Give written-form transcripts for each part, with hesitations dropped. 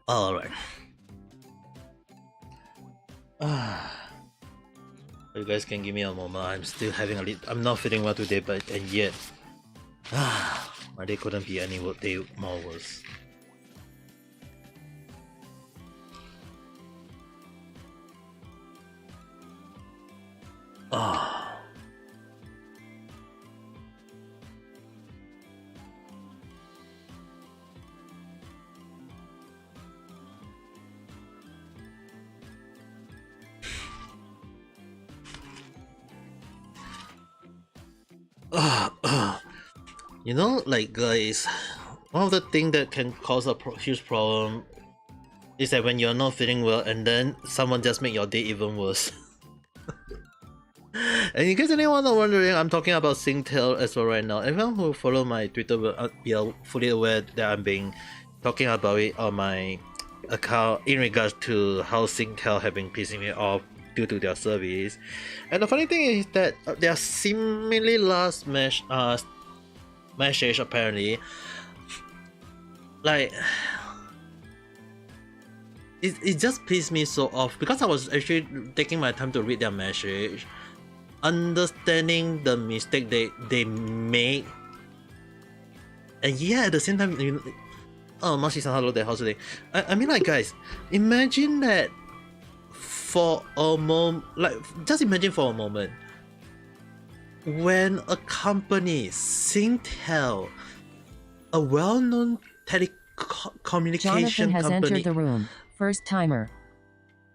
Alright. You guys can give me a moment. I'm still having a little. I'm not feeling well today, but and yet, my day couldn't be any day more worse. You know, like guys, one of the things that can cause a huge problem is that when you're not feeling well and then someone just make your day even worse. And in case anyone are wondering, I'm talking about Singtel as well right now. Everyone who follow my Twitter will be fully aware that I'm being talking about it on my account in regards to how Singtel have been pissing me off due to their service. And the funny thing is that their seemingly last message apparently, like, it just pissed me so off because I was actually taking my time to read their message, understanding the mistake they made, and yeah, at the same time, you know, oh, Mashi-san, hello there, how's today? I mean, like, guys, imagine that for a moment, like, just imagine for a moment, when a company, Singtel, a well-known telecommunication Jonathan has company. entered the room. First timer.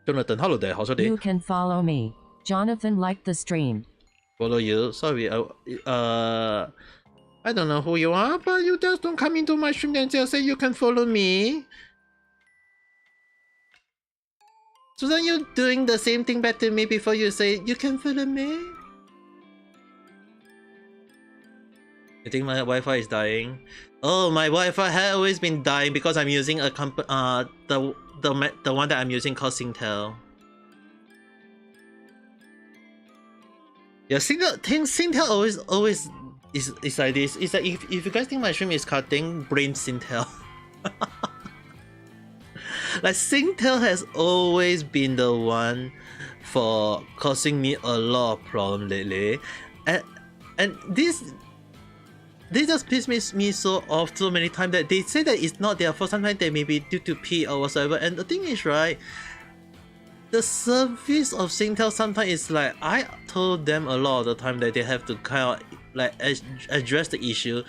Jonathan, hello there, how's your day? You can follow me. Jonathan liked the stream. Follow you? Sorry, I don't know who you are, but you just don't come into my stream and just say you can follow me. So then you're doing the same thing back to me before you say you can follow me? You think my Wi-Fi is dying? Oh, my Wi-Fi has always been dying because I'm using a the one that I'm using called Singtel. Yeah, Singtel always is like this. It's like if you guys think my stream is cutting, blame Singtel. Like Singtel has always been the one for causing me a lot of problem lately, and this just pissed me so off so many times that they say that it's not their fault. Sometimes they may be due to P or whatsoever. And the thing is, right, the service of Singtel sometimes is like, I told them a lot of the time that they have to kind of like address the issue,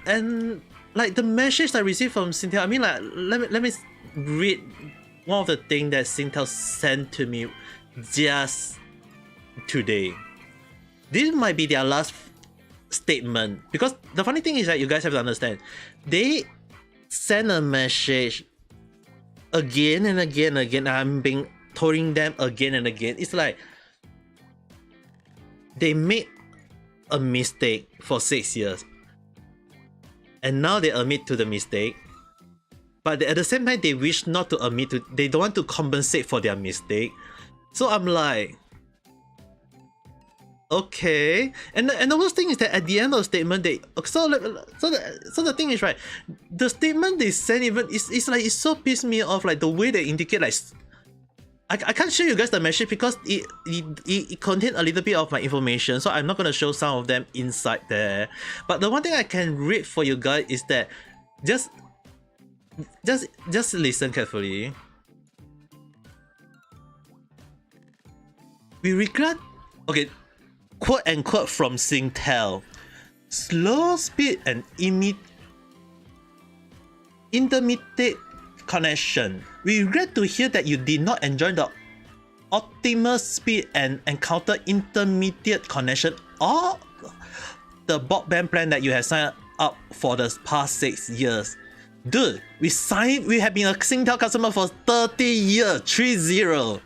and like the message I received from Singtel, I mean, like, let me read one of the things that Singtel sent to me just today. This might be their last statement, because the funny thing is that you guys have to understand, they send a message again and again and again. I'm being telling them again and again. It's like they made a mistake for 6 years and now they admit to the mistake, but at the same time they wish not to admit to, they don't want to compensate for their mistake. So I'm like, okay, and the worst thing is that at the end of the statement, they so the thing is, right, the statement they send even it's like, it's so pissed me off, like the way they indicate, like, I can't show you guys the message because it contained a little bit of my information, so I'm not gonna show some of them inside there. But the one thing I can read for you guys is that just listen carefully. We regret, okay, quote unquote from Singtel, slow speed and intermittent connection. We regret to hear that you did not enjoy the optimal speed and encounter intermediate connection or the broadband plan that you have signed up for the past 6 years. Dude, we have been a Singtel customer for 30 years, 30.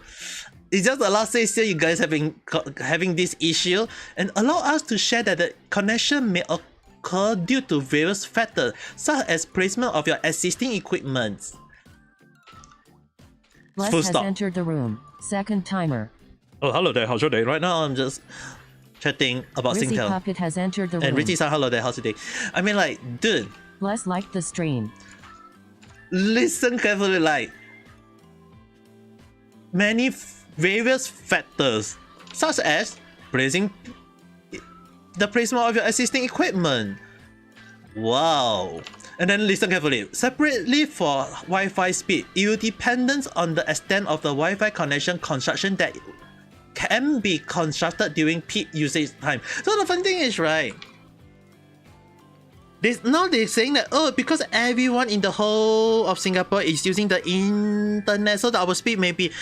It's just the last 6 years you guys have been having this issue, and allow us to share that the connection may occur due to various factors such as placement of your existing equipment. Les has entered the room. Second timer. Oh, hello there, how's your day? Right now I'm just chatting about Rizzy Singtel. Puppet has entered the And room. Richie-san, hello there, how's your day? I mean, like, dude, Bless liked the stream. listen carefully, like, many various factors, such as the placement of your existing equipment. Wow. And then listen carefully. Separately for Wi-Fi speed, it will depend on the extent of the Wi-Fi connection construction that can be constructed during peak usage time. So the fun thing is, right, now they're saying that, oh, because everyone in the whole of Singapore is using the internet, so that our speed may be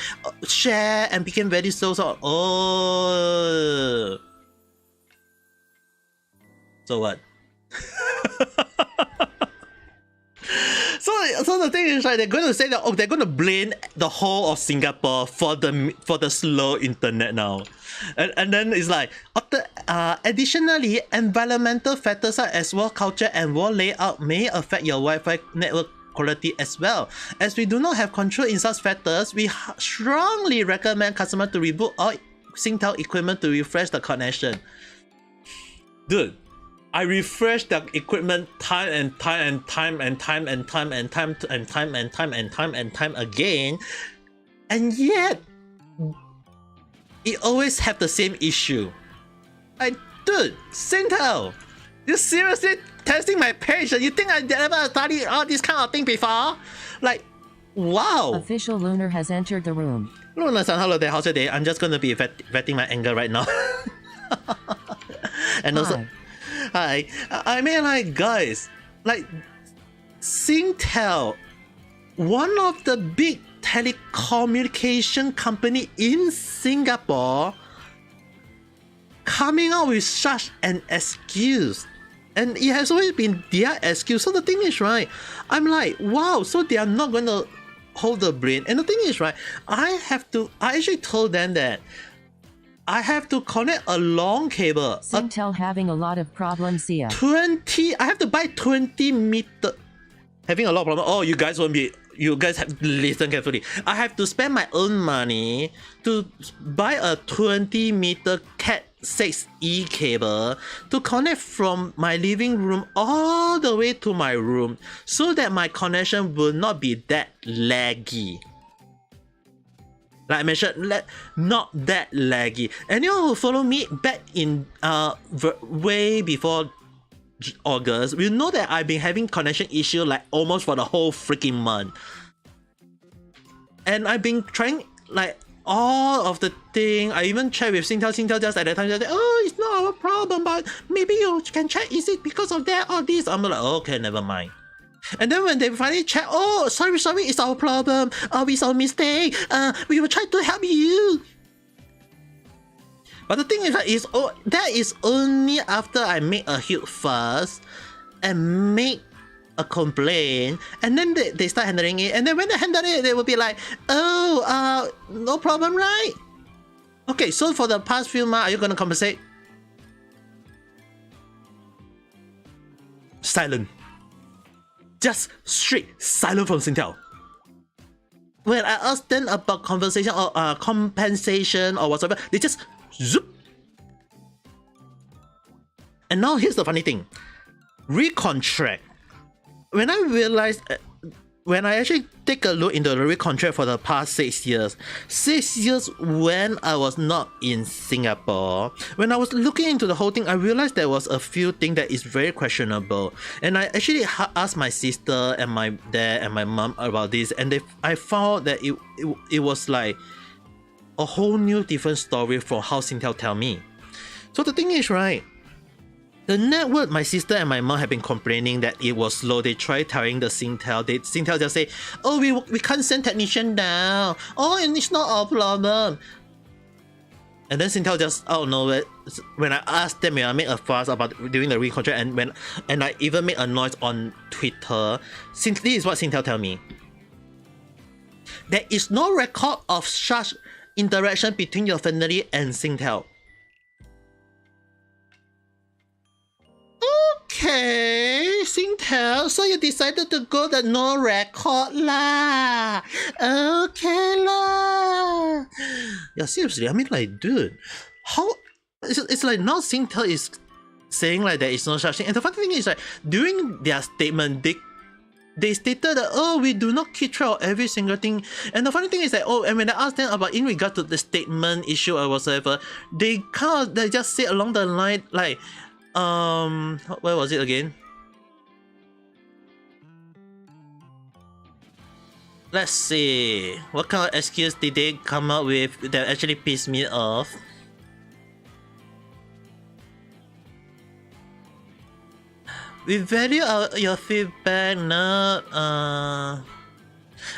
shared and became very slow. So, oh. So what? So the thing is, right, they're going to say that, oh, they're going to blame the whole of Singapore for the slow internet now, and then it's like, additionally, environmental factors such as wall culture and wall layout may affect your Wi-Fi network quality as well. As we do not have control in such factors, we strongly recommend customers to reboot all Singtel equipment to refresh the connection. Dude, I refresh the equipment time and time again, and yet it always have the same issue. Dude, Singtel, you seriously testing my patience? You think I never studied all this kind of thing before? Like, wow. Official Lunar has entered the room. Luna-san, hello there, how's your day? I'm just gonna be vetting my anger right now. And also, hi. I mean, like, guys, like, Singtel, one of the big telecommunication company in Singapore, coming out with such an excuse. And it has always been their excuse. So the thing is, right, I'm like, wow, so they are not going to hold the brain. And the thing is, right, I actually told them that I have to connect a long cable. Singtel having a lot of problems here. I have to buy 20 meter. Having a lot of problems. Oh, you guys have to listen carefully. I have to spend my own money to buy a 20 meter Cat 6E cable to connect from my living room all the way to my room so that my connection will not be that laggy. Like I mentioned, not that laggy. Anyone who follow me back in way before August will know that I've been having connection issue like almost for the whole freaking month. And I've been trying like all of the thing. I even checked with Singtel. Singtel just at that time said, oh, it's not our problem, but maybe you can check, is it because of that or this? I'm like, okay, never mind. And then when they finally check, oh, sorry, it's our problem. It's our mistake. We will try to help you. But the thing is that is only after I make a huge fuss and make a complaint, and then they start handling it. And then when they handle it, they will be like, oh, no problem, right? Okay, so for the past few months, are you going to compensate? Silent. Just straight silent from Singtel. When I asked them about conversation or compensation or whatsoever, they just zoop. And now here's the funny thing. Recontract. When I realized, when I actually take a look into the recontract for the past 6 years, 6 years when I was not in Singapore, when I was looking into the whole thing, I realized there was a few things that is very questionable. And I actually asked my sister and my dad and my mom about this, and I found that it was like a whole new different story from how Singtel tell me. So the thing is, right, the network, my sister and my mom have been complaining that it was slow. They tried telling the Singtel. Singtel just say, oh, we can't send technician down. Oh, and it's not our problem. And then Singtel just out of nowhere, when I asked them, when I made a fuss about doing the recontract, and I even made a noise on Twitter, this is what Singtel tell me. There is no record of such interaction between your family and Singtel. Okay, Singtel, so you decided to go the no record lah. Okay lah. Yeah, seriously, I mean, like, dude, how it's like now Singtel is saying like there is no such thing. And the funny thing is like during their statement, they stated that, oh, we do not keep track of every single thing. And the funny thing is that, oh, and when I asked them about in regard to the statement issue or whatsoever, they just say along the line like, where was it again? Let's see, what kind of excuse did they come up with that actually pissed me off? We value your feedback, not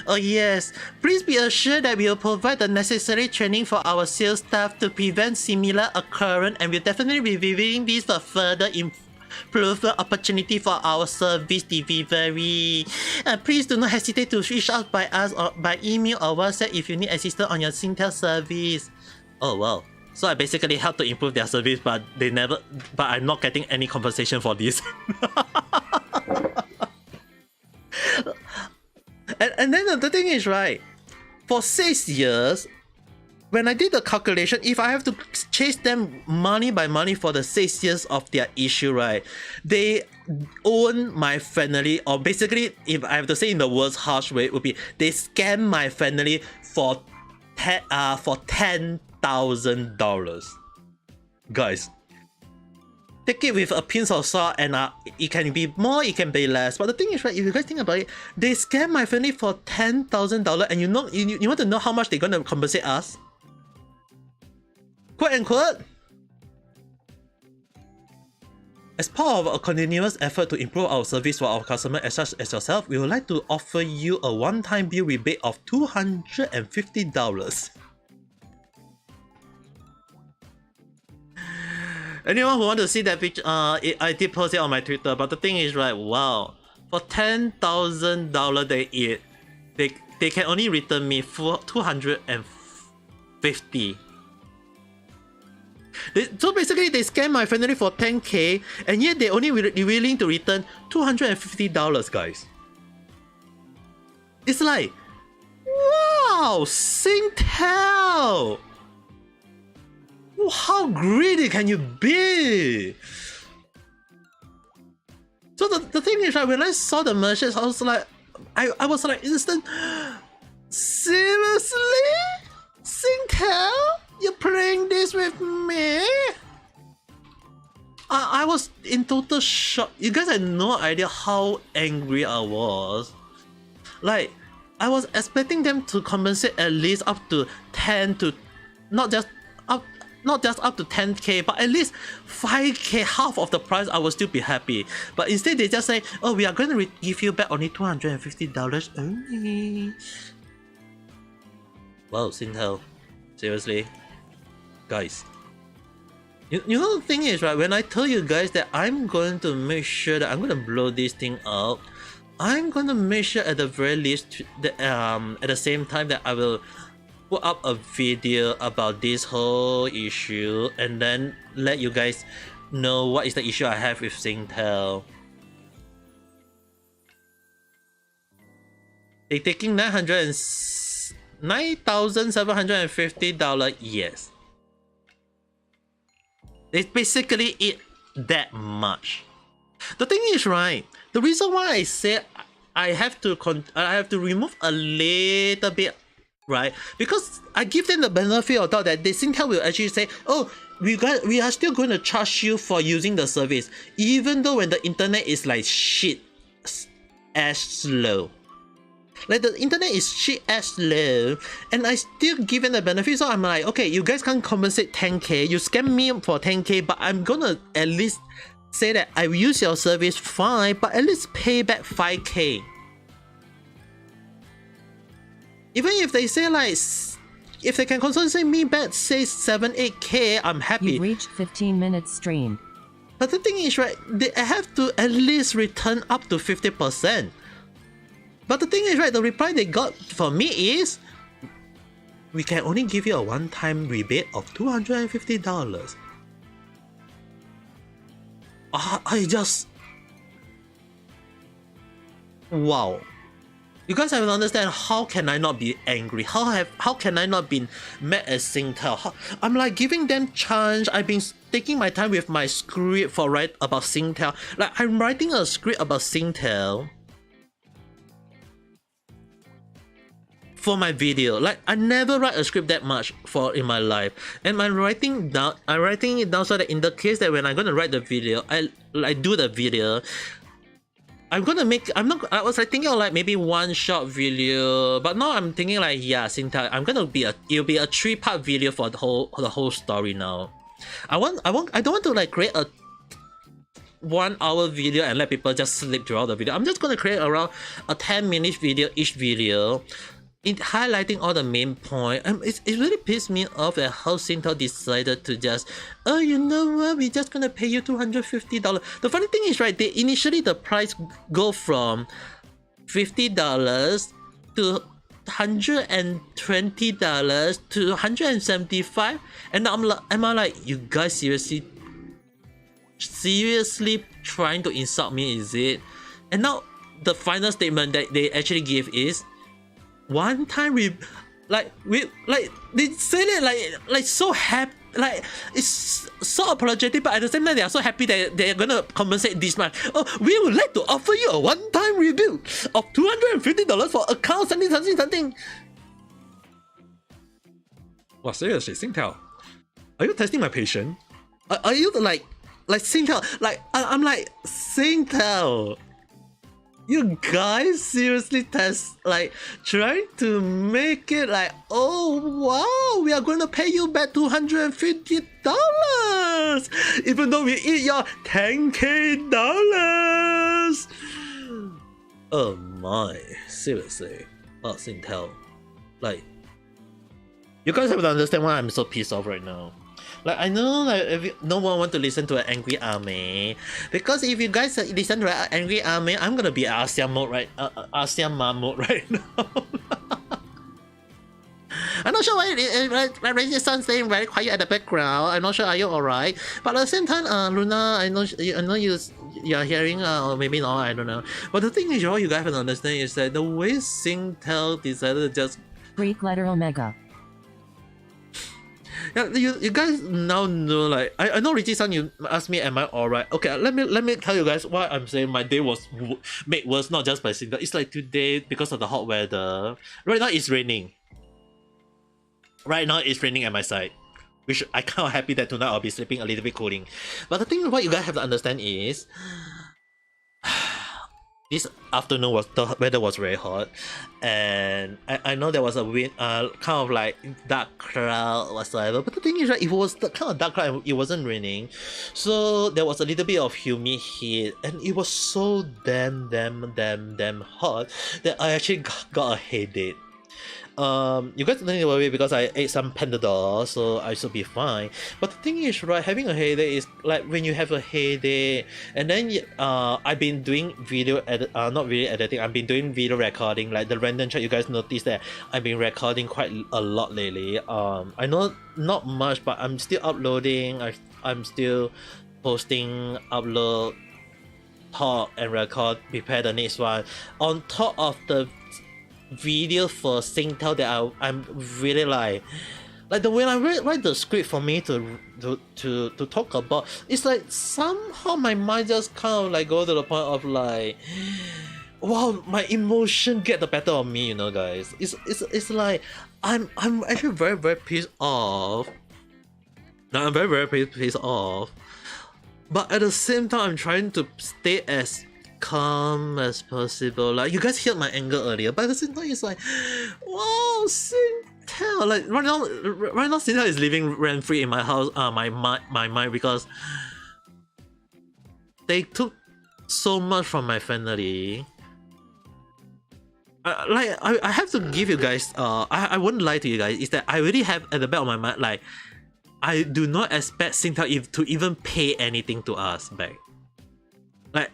oh yes, please be assured that we will provide the necessary training for our sales staff to prevent similar occurrence, and we'll definitely be reviewing this for further improvement opportunity for our service delivery. Please do not hesitate to reach out by us or by email or WhatsApp if you need assistance on your Singtel service. Oh wow. So I basically helped to improve their service, but I'm not getting any compensation for this. and then the thing is, right, for 6 years, when I did the calculation, if I have to chase them money by money for the 6 years of their issue, right, they own my family, or basically, if I have to say in the worst harsh way, it would be they scam my family for $10,000. Guys, take it with a pinch of salt, and it can be more, it can be less. But the thing is, right, if you guys think about it, they scam my family for $10,000, and you want to know how much they're gonna compensate us? Quote unquote. As part of a continuous effort to improve our service for our customers as such as yourself, we would like to offer you a one-time bill rebate of $250. Anyone who want to see that picture, I did post it on my Twitter, but the thing is, right, wow, for $10,000 they can only return me for $250. So basically, they scam my family for $10K, and yet they only willing to return $250, guys. It's like, wow, Singtel! How greedy can you be? So the thing is, right, when I saw the messages, I was like, I was like instant, seriously? Singtel? You're playing this with me? I was in total shock. You guys had no idea how angry I was. Like, I was expecting them to compensate at least up to 10 to, not just up to 10K, but at least 5K, half of the price, I will still be happy. But instead, they just say, oh, we are going to give you back only $250 only. Wow, Singtel. Seriously? Guys. You know the thing is, right, when I tell you guys that I'm going to make sure that I'm going to blow this thing out, I'm going to make sure at the very least, that, at the same time that I will put up a video about this whole issue and then let you guys know what is the issue I have with Singtel. They're taking $9,750, yes. They basically eat that much. The thing is, right, the reason why I said I have to remove a little bit, right, because I give them the benefit of doubt that the Singtel will actually say, oh, we are still going to charge you for using the service, even though when the internet is like shit as slow. Like the internet is shit as slow, and I still give them the benefit. So I'm like, okay, you guys can't compensate 10K, you scam me for 10K, but I'm gonna at least say that I will use your service fine, but at least pay back 5K. Even if they say like, if they can compensate me back, say 7-8K, I'm happy. You reached 15 minutes stream. But the thing is, right, they have to at least return up to 50%. But the thing is, right, the reply they got from me is, we can only give you a one-time rebate of $250. I just... Wow. You guys have to understand, how can I not be angry? How can I not be mad at Singtel? I'm like giving them chance. I've been taking my time with my script for write about Singtel. Like I'm writing a script about Singtel for my video. Like I never write a script that much for in my life, and I'm writing it down so that in the case that when I'm gonna write the video, I do the video. I was like thinking of like maybe one short video, but now I'm thinking like, yeah, Singtel, it'll be a 3-part video for the whole story now. I don't want to like create a 1-hour video and let people just sleep throughout the video. I'm just gonna create around a 10-minute video each video, highlighting all the main point. It really pissed me off at how Singtel decided to just, oh, you know what, we're just gonna pay you $250. The funny thing is, right, they initially the price go from $50 to $120 to $175, and I'm like, you guys seriously trying to insult me, is it? And now the final statement that they actually give is, one time they say it like so happy, like it's so apologetic, but at the same time they are so happy that they're gonna compensate this much. Oh, we would like to offer you a one-time review of $250 for account something. Well, seriously, Singtel, are you testing my patience? Are you like Singtel? Like I'm like, Singtel, you guys seriously trying to make it like, oh wow, we are going to pay you back $250, even though we eat your $10K. Oh my, seriously. Oh, Singtel, like, you guys have to understand why I'm so pissed off right now. Like, I know like no one want to listen to an angry army, because if you guys listen to an angry army, I'm gonna be ASEAN mode ASEAN mom mode right now. I'm not sure why Ranger Sun staying very quiet at the background. I'm not sure, are you alright? But at the same time, Luna, I know you're hearing, or maybe not, I don't know. But the thing is, all you guys have to understand is that the way Singtel decided to just Greek letter Omega. Yeah, you guys now know, like, I know Richie-san, you asked me, am I alright? Okay, let me tell you guys why I'm saying my day was made worse, not just by Singtel. It's like today, because of the hot weather. Right now it's raining. Right now it's raining at my side, which I kind of happy that tonight I'll be sleeping a little bit cooling. But the thing what you guys have to understand is, this afternoon the weather was very hot, and I know there was a wind, kind of like dark cloud whatsoever. But the thing is, right, it was the kind of dark cloud, it wasn't raining, so there was a little bit of humid heat, and it was so damn hot that I actually got a headache. You guys don't need to worry because I ate some Panadol, so I should be fine. But the thing is, right, having a headache is like when you have a headache, and then I've been doing video not video editing, I've been doing video recording, like the random chat. You guys notice that I've been recording quite a lot lately. I know not much, but I'm still uploading. I'm still posting, upload, talk, and record, prepare the next one. On top of the video for Singtel that I'm really like the way I write the script for me to talk about, it's like somehow my mind just kind of like go to the point of like, wow, my emotion get the better of me, you know, guys. It's like I'm actually very pissed off. Now I'm very pissed off, but at the same time I'm trying to stay as calm as possible. Like, you guys heard my anger earlier, but at the same time it's like, wow, Singtel, like right now Singtel is living rent free in my house, my mind, because they took so much from my family. I have to give you guys, I wouldn't lie to you guys, is that I really have at the back of my mind, like, I do not expect Singtel to even pay anything to us back. Like,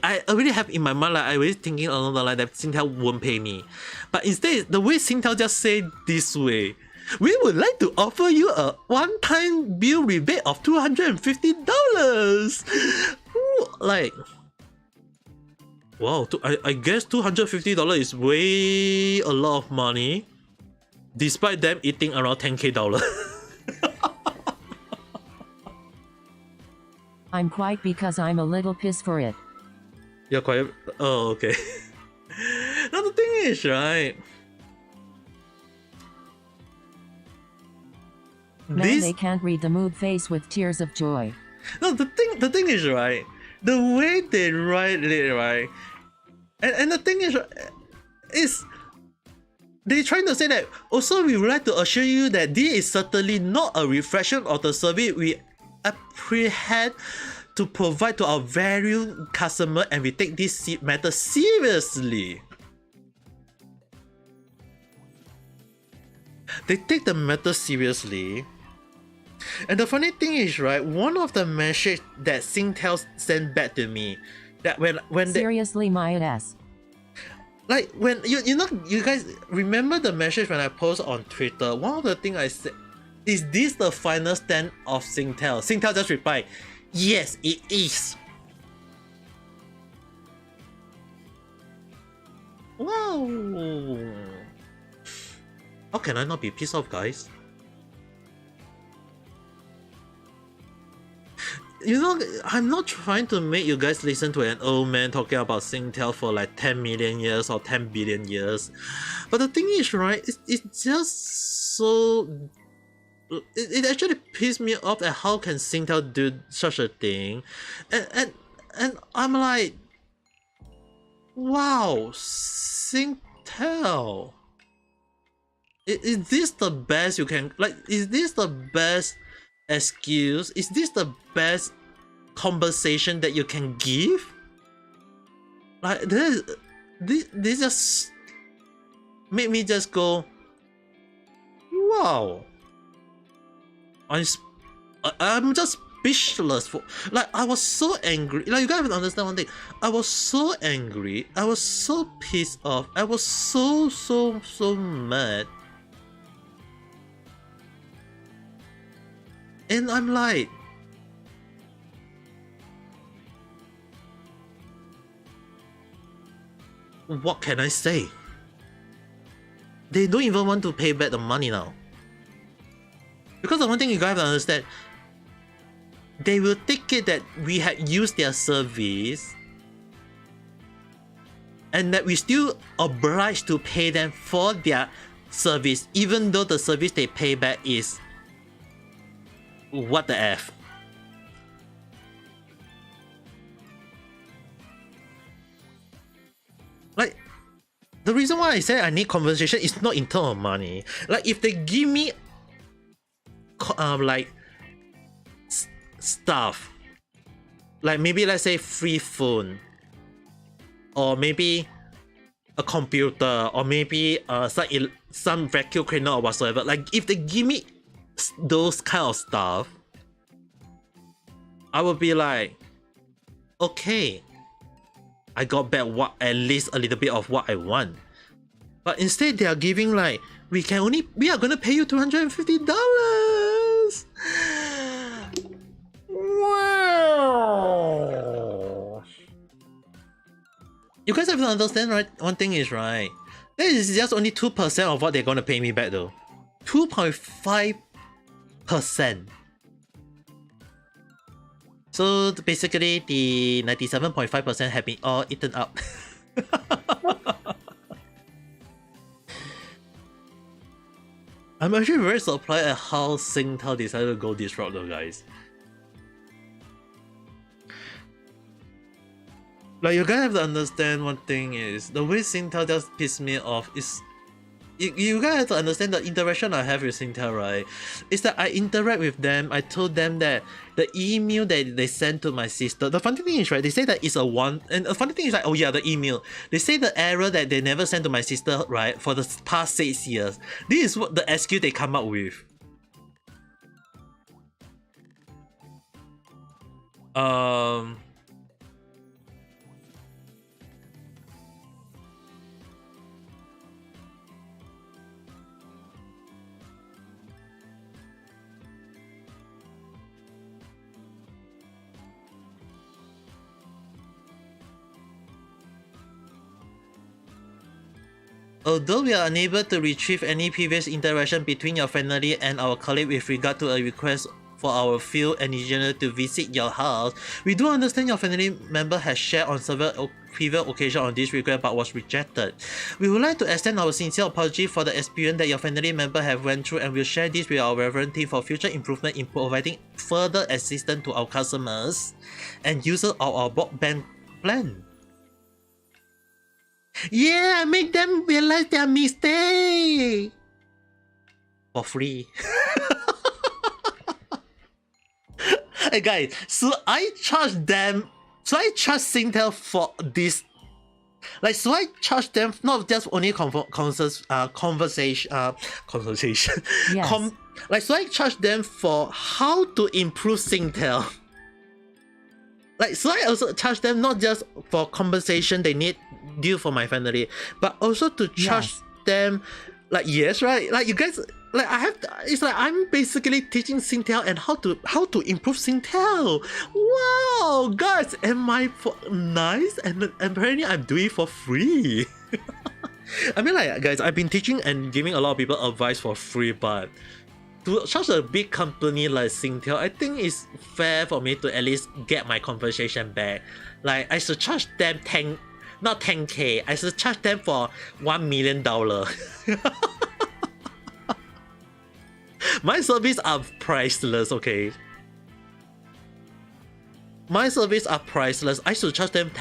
I already have in my mind, like, I was thinking along the line that Singtel won't pay me. But instead, the way Singtel just said this way, we would like to offer you a one-time bill rebate of $250. Ooh, like, Wow, I guess $250 is way a lot of money, despite them eating around $10K. I'm quite because I'm a little pissed for it. You're quite. Oh, okay. Now the thing is, right? Man, they can't read the mood face with tears of joy. No, the thing is, right? The way they write it, right? And the thing is they trying to say that also we would like to assure you that this is certainly not a reflection of the service we apprehend to provide to our valued customer, and we take this matter seriously. They take the matter seriously. And the funny thing is, right, one of the message that Singtel sent back to me, that when Seriously, my ass. like when you know, you guys remember the message when I post on Twitter, one of the things I said, is this the final stand of Singtel? Singtel just replied, yes, it is. Wow. How can I not be pissed off, guys? You know, I'm not trying to make you guys listen to an old man talking about Singtel for like 10 million years or 10 billion years. But the thing is, right, it's just so... It actually pissed me off at how can Singtel do such a thing. And I'm like, wow, Singtel. Is this the best you can... Like, is this the best excuse? Is this the best conversation that you can give? Like this just made me just go, wow. I'm just speechless for, like, I was so angry. Like, you guys have to understand one thing. I was so angry. I was so pissed off. I was so mad. And I'm like, what can I say? They don't even want to pay back the money now. Because the one thing you guys have to understand, they will take it that we had used their service and that we still obliged to pay them for their service, even though the service they pay back is what the F. Like, the reason why I say I need compensation is not in terms of money. Like, if they give me like stuff, like maybe let's say free phone, or maybe a computer, or maybe some vacuum cleaner or whatsoever, like if they give me those kind of stuff, I would be like, okay, I got back at least a little bit of what I want. But instead they are giving like, we are gonna pay you $250. Wow. You guys have to understand, right? One thing is, right, that is just only 2% of what they're gonna pay me back though. 2.5%. So basically the 97.5% have been all eaten up. I'm actually very surprised at how Singtel decided to go this route though, guys. Like, you guys have to understand one thing is, the way Singtel just pissed me off is, you guys have to understand the interaction I have with Singtel, right? Is that I interact with them, I told them that the email that they sent to my sister, the funny thing is, right, they say that it's a one, and the funny thing is like, oh yeah, the email. They say the error that they never sent to my sister, right, for the past 6 years. This is what the excuse they come up with. Although we are unable to retrieve any previous interaction between your family and our colleague with regard to a request for our field engineer to visit your house, we do understand your family member has shared on several previous occasions on this request but was rejected. We would like to extend our sincere apology for the experience that your family member have went through, and will share this with our relevant team for future improvement in providing further assistance to our customers and users of our broadband plan. Yeah, make them realize their mistake for free. Hey guys, so I charge them. So I charge Singtel for this. Like, so I charge them not just only conversation. Yes. Like, so I charge them for how to improve Singtel. Like, so I also charge them not just for compensation they need due for my family, but also to charge them, like, yes, right? Like, you guys, like, it's like I'm basically teaching Singtel and how to improve Singtel. Wow, guys, am I nice? And apparently I'm doing it for free. I mean, like, guys, I've been teaching and giving a lot of people advice for free, but to such a big company like Singtel, I think it's fair for me to at least get my compensation back. Like, I should charge them not 10K, I should charge them for $1 million. My services are priceless, okay? My services are priceless. I should charge them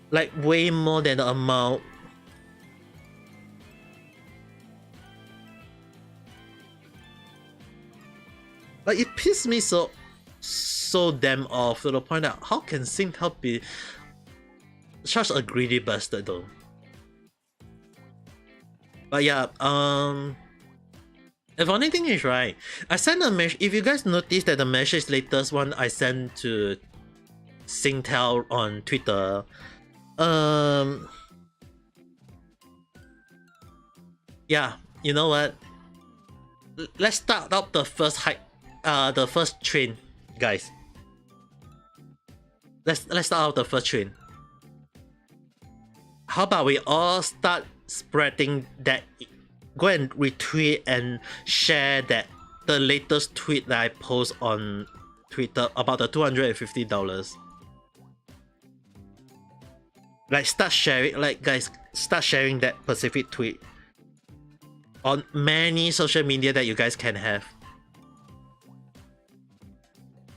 like way more than the amount. Like, it pissed me so damn off to the point that how can Singtel be such a greedy bastard though? But yeah, the funny thing is, right, I sent a message. If you guys notice that the message latest one I sent to Singtel on Twitter, yeah, you know what? Let's start out the first the first train, guys. Let's start out the first train. How about we all start spreading that? Go and retweet and share the latest tweet that I post on Twitter about the $250. Like, start sharing, like, guys, start sharing that specific tweet on many social media that you guys can have.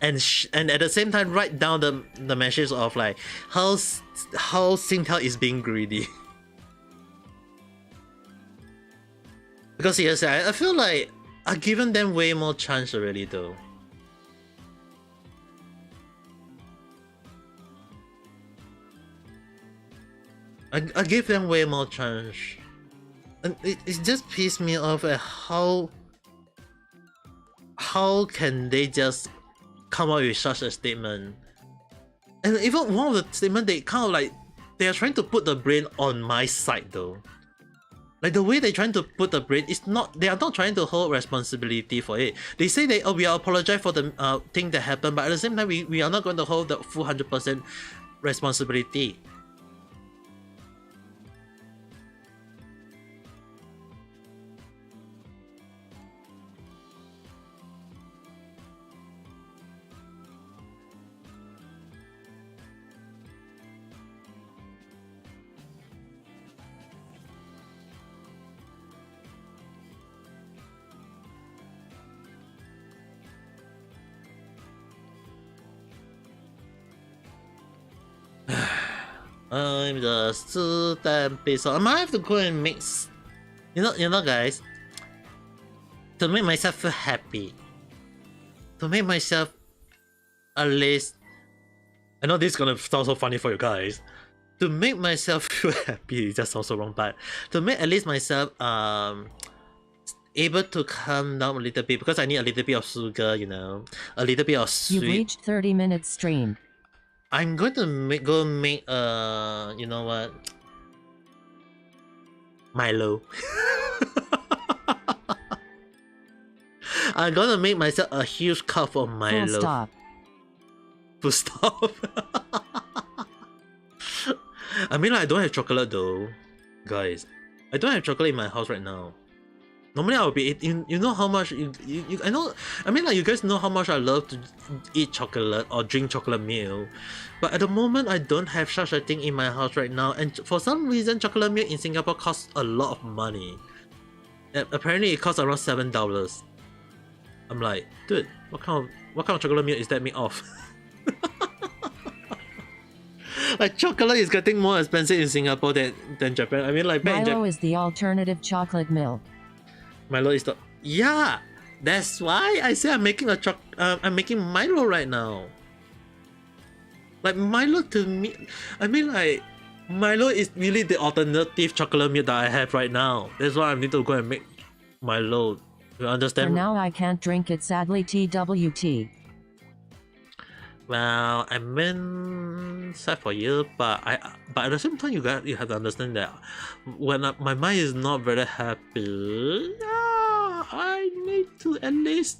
And at the same time, write down the message of like how Singtel is being greedy. Because seriously, I feel like I've given them way more chance already though. I give them way more chance. And it just pissed me off at how can they just come up with such a statement. And even one of the statements, they kind of like, they are trying to put the brain on my side though. Like, the way they're trying to put the brain is not, they are not trying to hold responsibility for it. They say they, oh, we apologize for the thing that happened, but at the same time, we are not going to hold the full 100% responsibility. I'm just too damn pissed off. I might have to go and mix. You know, guys. To make myself feel happy. To make myself at least. I know this is gonna sound so funny for you guys. To make myself feel happy, it just sounds so wrong, but to make at least myself able to calm down a little bit, because I need a little bit of sugar, you know, a little bit of sweet. You've reached 30 minutes stream. I'm going to make you know what, Milo. I'm gonna make myself a huge cup of Milo. Full stop. Full stop. I mean, I don't have chocolate though, guys. I don't have chocolate in my house right now. Normally I would be eating. You know how much I know. I mean, like, you guys know how much I love to eat chocolate or drink chocolate milk, but at the moment I don't have such a thing in my house right now. And for some reason, chocolate milk in Singapore costs a lot of money. And apparently, it costs around $7. I'm like, dude, what kind of chocolate milk is that made of? Like, chocolate is getting more expensive in Singapore than Japan. I mean, like, back in Milo is the alternative chocolate milk. Milo is the That's why I say I'm making I'm making Milo right now. Like, Milo to me, I mean, like, Milo is really the alternative chocolate milk that I have right now. That's why I need to go and make Milo. You understand? For now, I can't drink it, sadly. TWT. Well, I mean, sad for you, but at the same time, you have to understand that when my mind is not very happy, I need to at least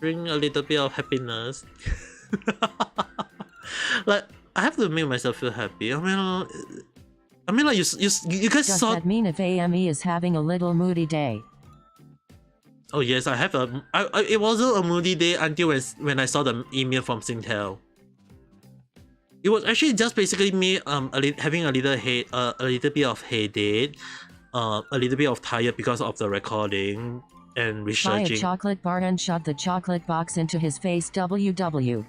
bring a little bit of happiness. Like, I have to make myself feel happy. I mean, like, you guys Does saw. that mean if AME is having a little moody day? Oh yes, I have it wasn't a moody day until when I saw the email from Singtel. It was actually just basically me having a little bit of headache, a little bit of tired because of the recording and Buy a researching. chocolate bar and shove the chocolate box into his face. WW.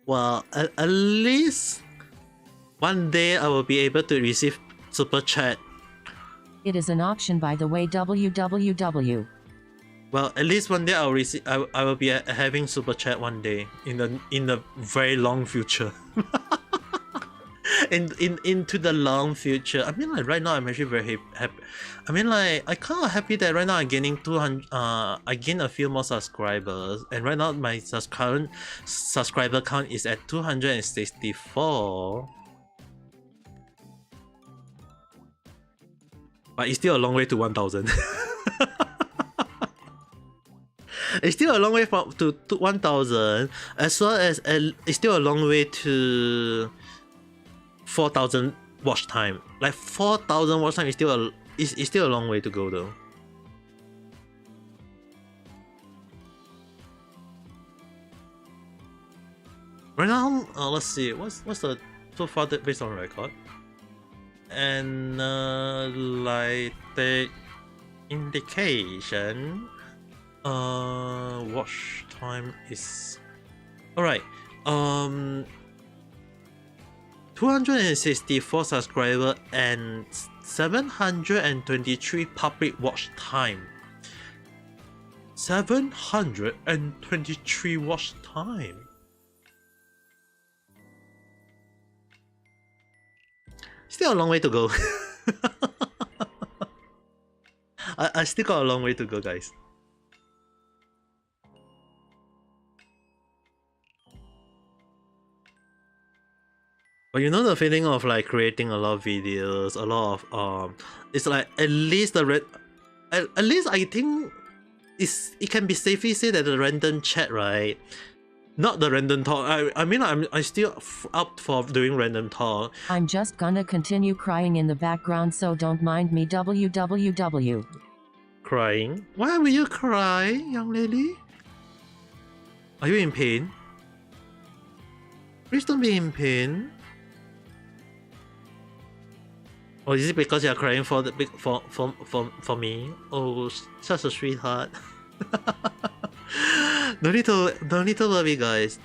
Well, at least one day I will be able to receive super chat. It is an option, by the way. WWW. Well, at least one day I'll receive. I will be having super chat one day in the very long future. into the long future. I mean, like, right now I'm actually very happy. I mean, like, I kind of happy that right now I'm gaining 200. I gain a few more subscribers, and right now my current subscriber count is at 264. But it's still a long way to 1,000. It's still a long way to 1,000, as well as it's still a long way to 4,000 watch time. Like, 4,000 watch time is still a long way to go though. Right now, let's see, what's the so far based on record, and like the indication, watch time is alright. 264 subscriber and 723 public watch time. 723 watch time. Still a long way to go. I still got a long way to go, guys. But you know the feeling of, like, creating a lot of videos, a lot of it's like at least at least I think it can be safely said that the random chat, right? Not the random talk. I mean, I still up for doing random talk. I'm just gonna continue crying in the background, so don't mind me. WWW. Crying? Why will you cry, young lady? Are you in pain? Please don't be in pain. Or is it because you're crying for me? Oh, such a sweetheart. Don't need to worry, guys.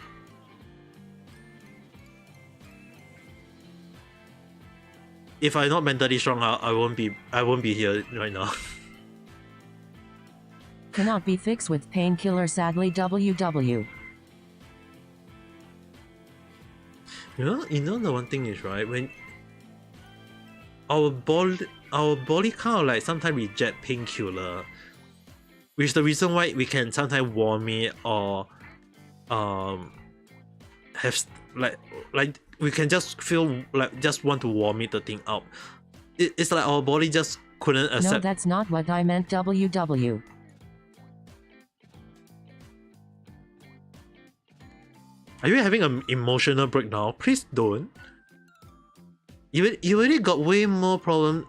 If I'm not mentally strong, I won't be here right now. Cannot be fixed with painkiller, sadly. WW. You know the one thing is, right, when our body kind of like sometimes reject painkiller, which is the reason why we can sometimes vomit or have like we can just feel like just want to vomit the thing out. It's like our body just couldn't accept. No, that's not what I meant. WW. Are you having an emotional breakdown? Please don't. You already got way more problem,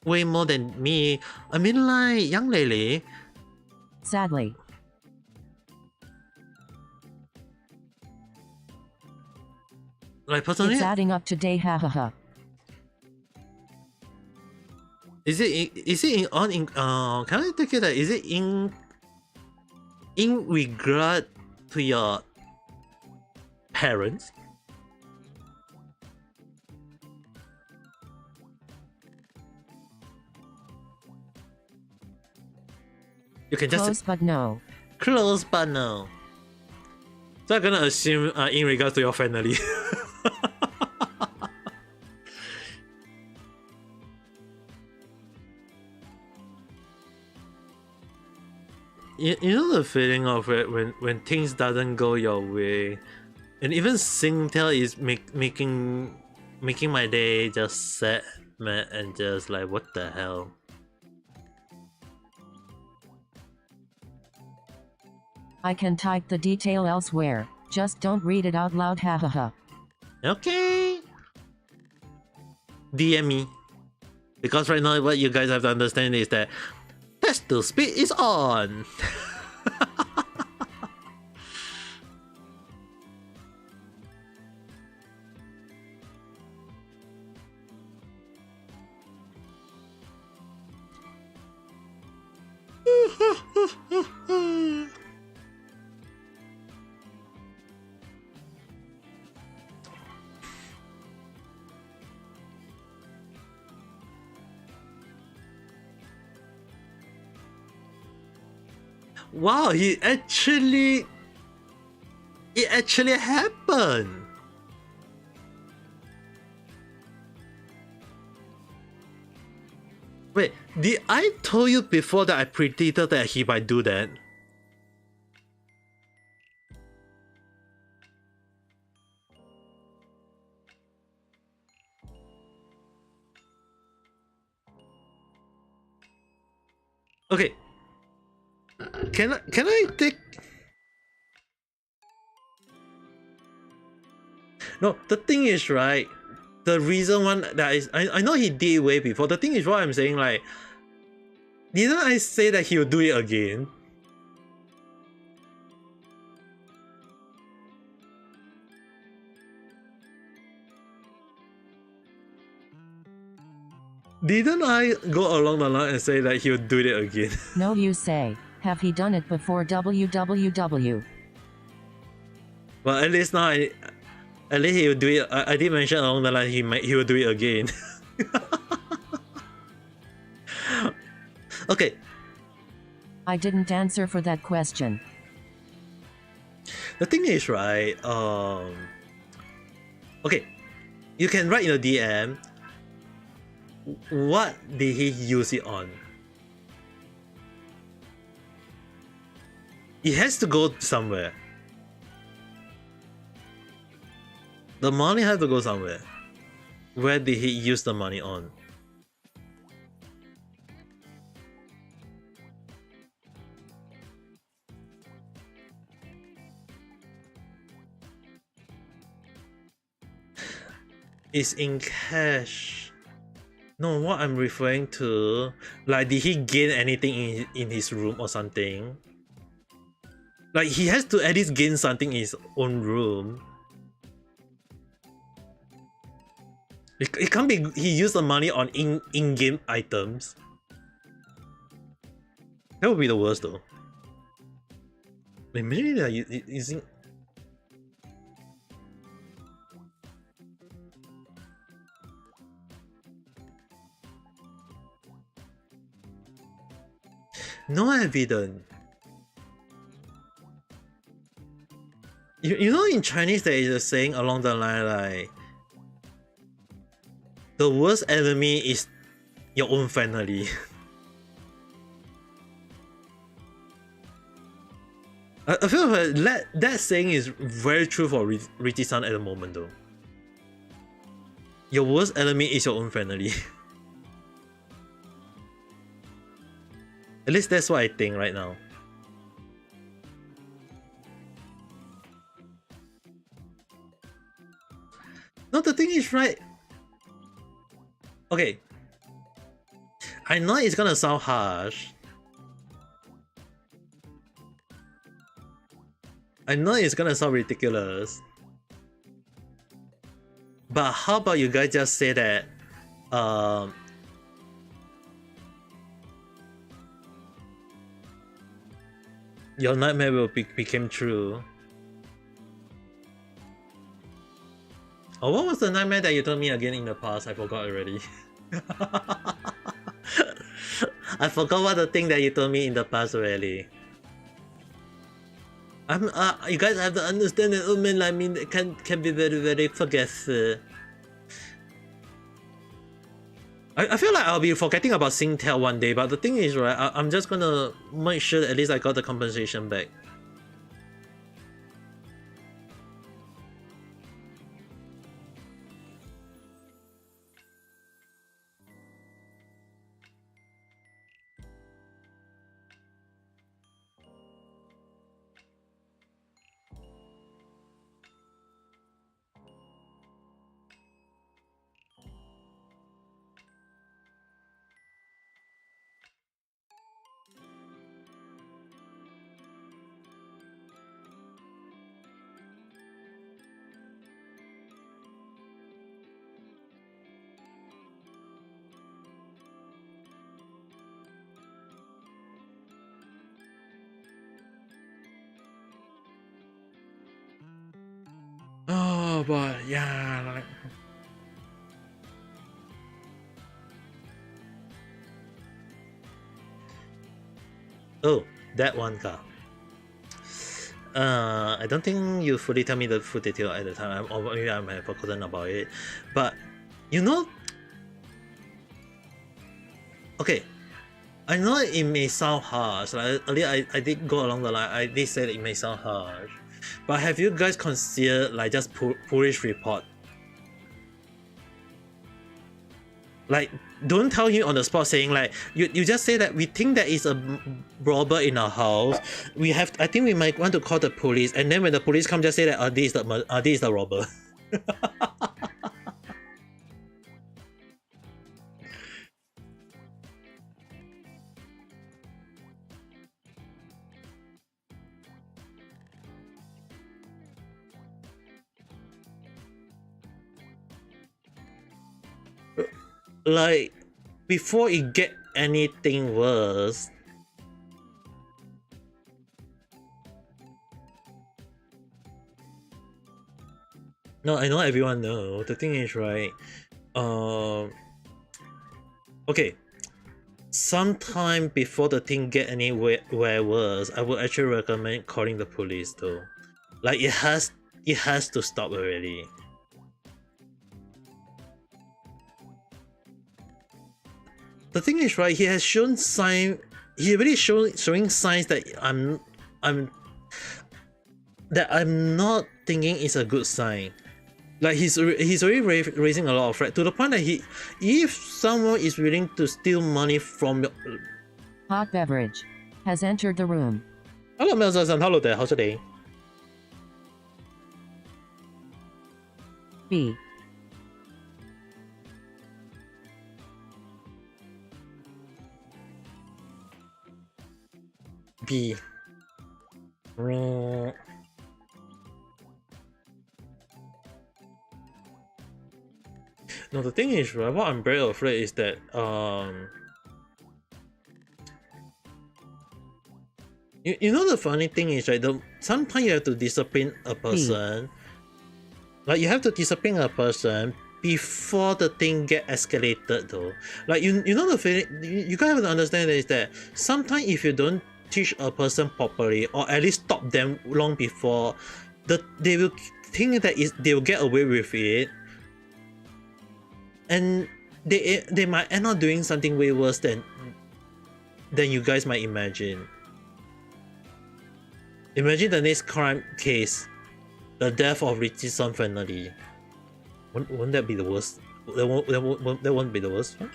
way more than me. I mean, like, young lady. Sadly. Like, personally, It's adding up today, hahaha. is it can I take it that is it in regard to your parents? You can just Close but no. close but no. So I'm gonna assume in regards to your family. You know the feeling of it when things doesn't go your way, and even Singtel is making my day just sad, man, and just like what the hell. I can type the detail elsewhere. Just don't read it out loud, hahaha. Okay. DM me. Because right now what you guys have to understand is that test to speed is on. Wow, it actually happened. Wait, did I told you before that I predicted that he might do that? Okay. Can I take? No, the thing is, right, the reason one that is I know he did way before. The thing is what I'm saying, like, didn't I say that he'll do it again? Didn't I go along the line and say that he'll do it again? No, you say. Have he done it before, www? Well, at least now at least he'll do it. I did mention along the line he will do it again. Okay. I didn't answer for that question. The thing is, right, okay, you can write in the DM, what did he use it on? It has to go somewhere. The money has to go somewhere. Where did he use the money on? It's in cash. No, what I'm referring to, like, did he gain anything in his room or something? Like, he has to at least gain something in his own room. It can't be he used the money on in-game items. That would be the worst though. Imagine that using. No evidence. You know, in Chinese there is a saying along the line like, the worst enemy is your own family. I feel like that saying is very true for Richie-san at the moment though. Your worst enemy is your own family. At least that's what I think right now. No, the thing is, right? Okay, I know it's gonna sound harsh. I know it's gonna sound ridiculous. But how about you guys just say that your nightmare will became true? Oh, what was the nightmare that you told me again in the past? I forgot already. I forgot what the thing that you told me in the past already. You guys have to understand that old men like me can be very forgetful. I feel like I'll be forgetting about Singtel one day, but the thing is, right, I'm just gonna make sure that at least I got the compensation back. Oh, but yeah, like... Oh, that one car. I don't think you fully tell me the full detail at the time, or maybe I might have forgotten about it. But you know, okay, I know it may sound harsh. Like earlier, I did go along the line. I did say that it may sound harsh, but have you guys considered like just police report? Like, don't tell him on the spot saying like you just say that we think that is a robber in our house. I think we might want to call the police, and then when the police come, just say that this is the robber. Like, before it get anything worse. No, I know everyone know. The thing is, right, okay, sometime before the thing get anywhere worse, I would actually recommend calling the police though. Like, it has to stop already. The thing is, right, he has shown he really showing signs that I'm not thinking is a good sign. Like, he's already raising a lot of threat to the point that if someone is willing to steal money from your... Hot beverage has entered the room. Hello, Melza-san. Hello there. How's your day? B. B. No, the thing is, right, what I'm very afraid is that you know, the funny thing is, right, sometimes you have to discipline a person. Like, you have to discipline a person before the thing get escalated though. Like, you know the feeling, you guys have to understand is that sometimes if you don't teach a person properly, or at least stop them long before, they will think that they will get away with it, and they might end up doing something way worse than you guys might imagine. Imagine the next crime case, the death of Richardson family. Wouldn't that be the worst? That won't be the worst one?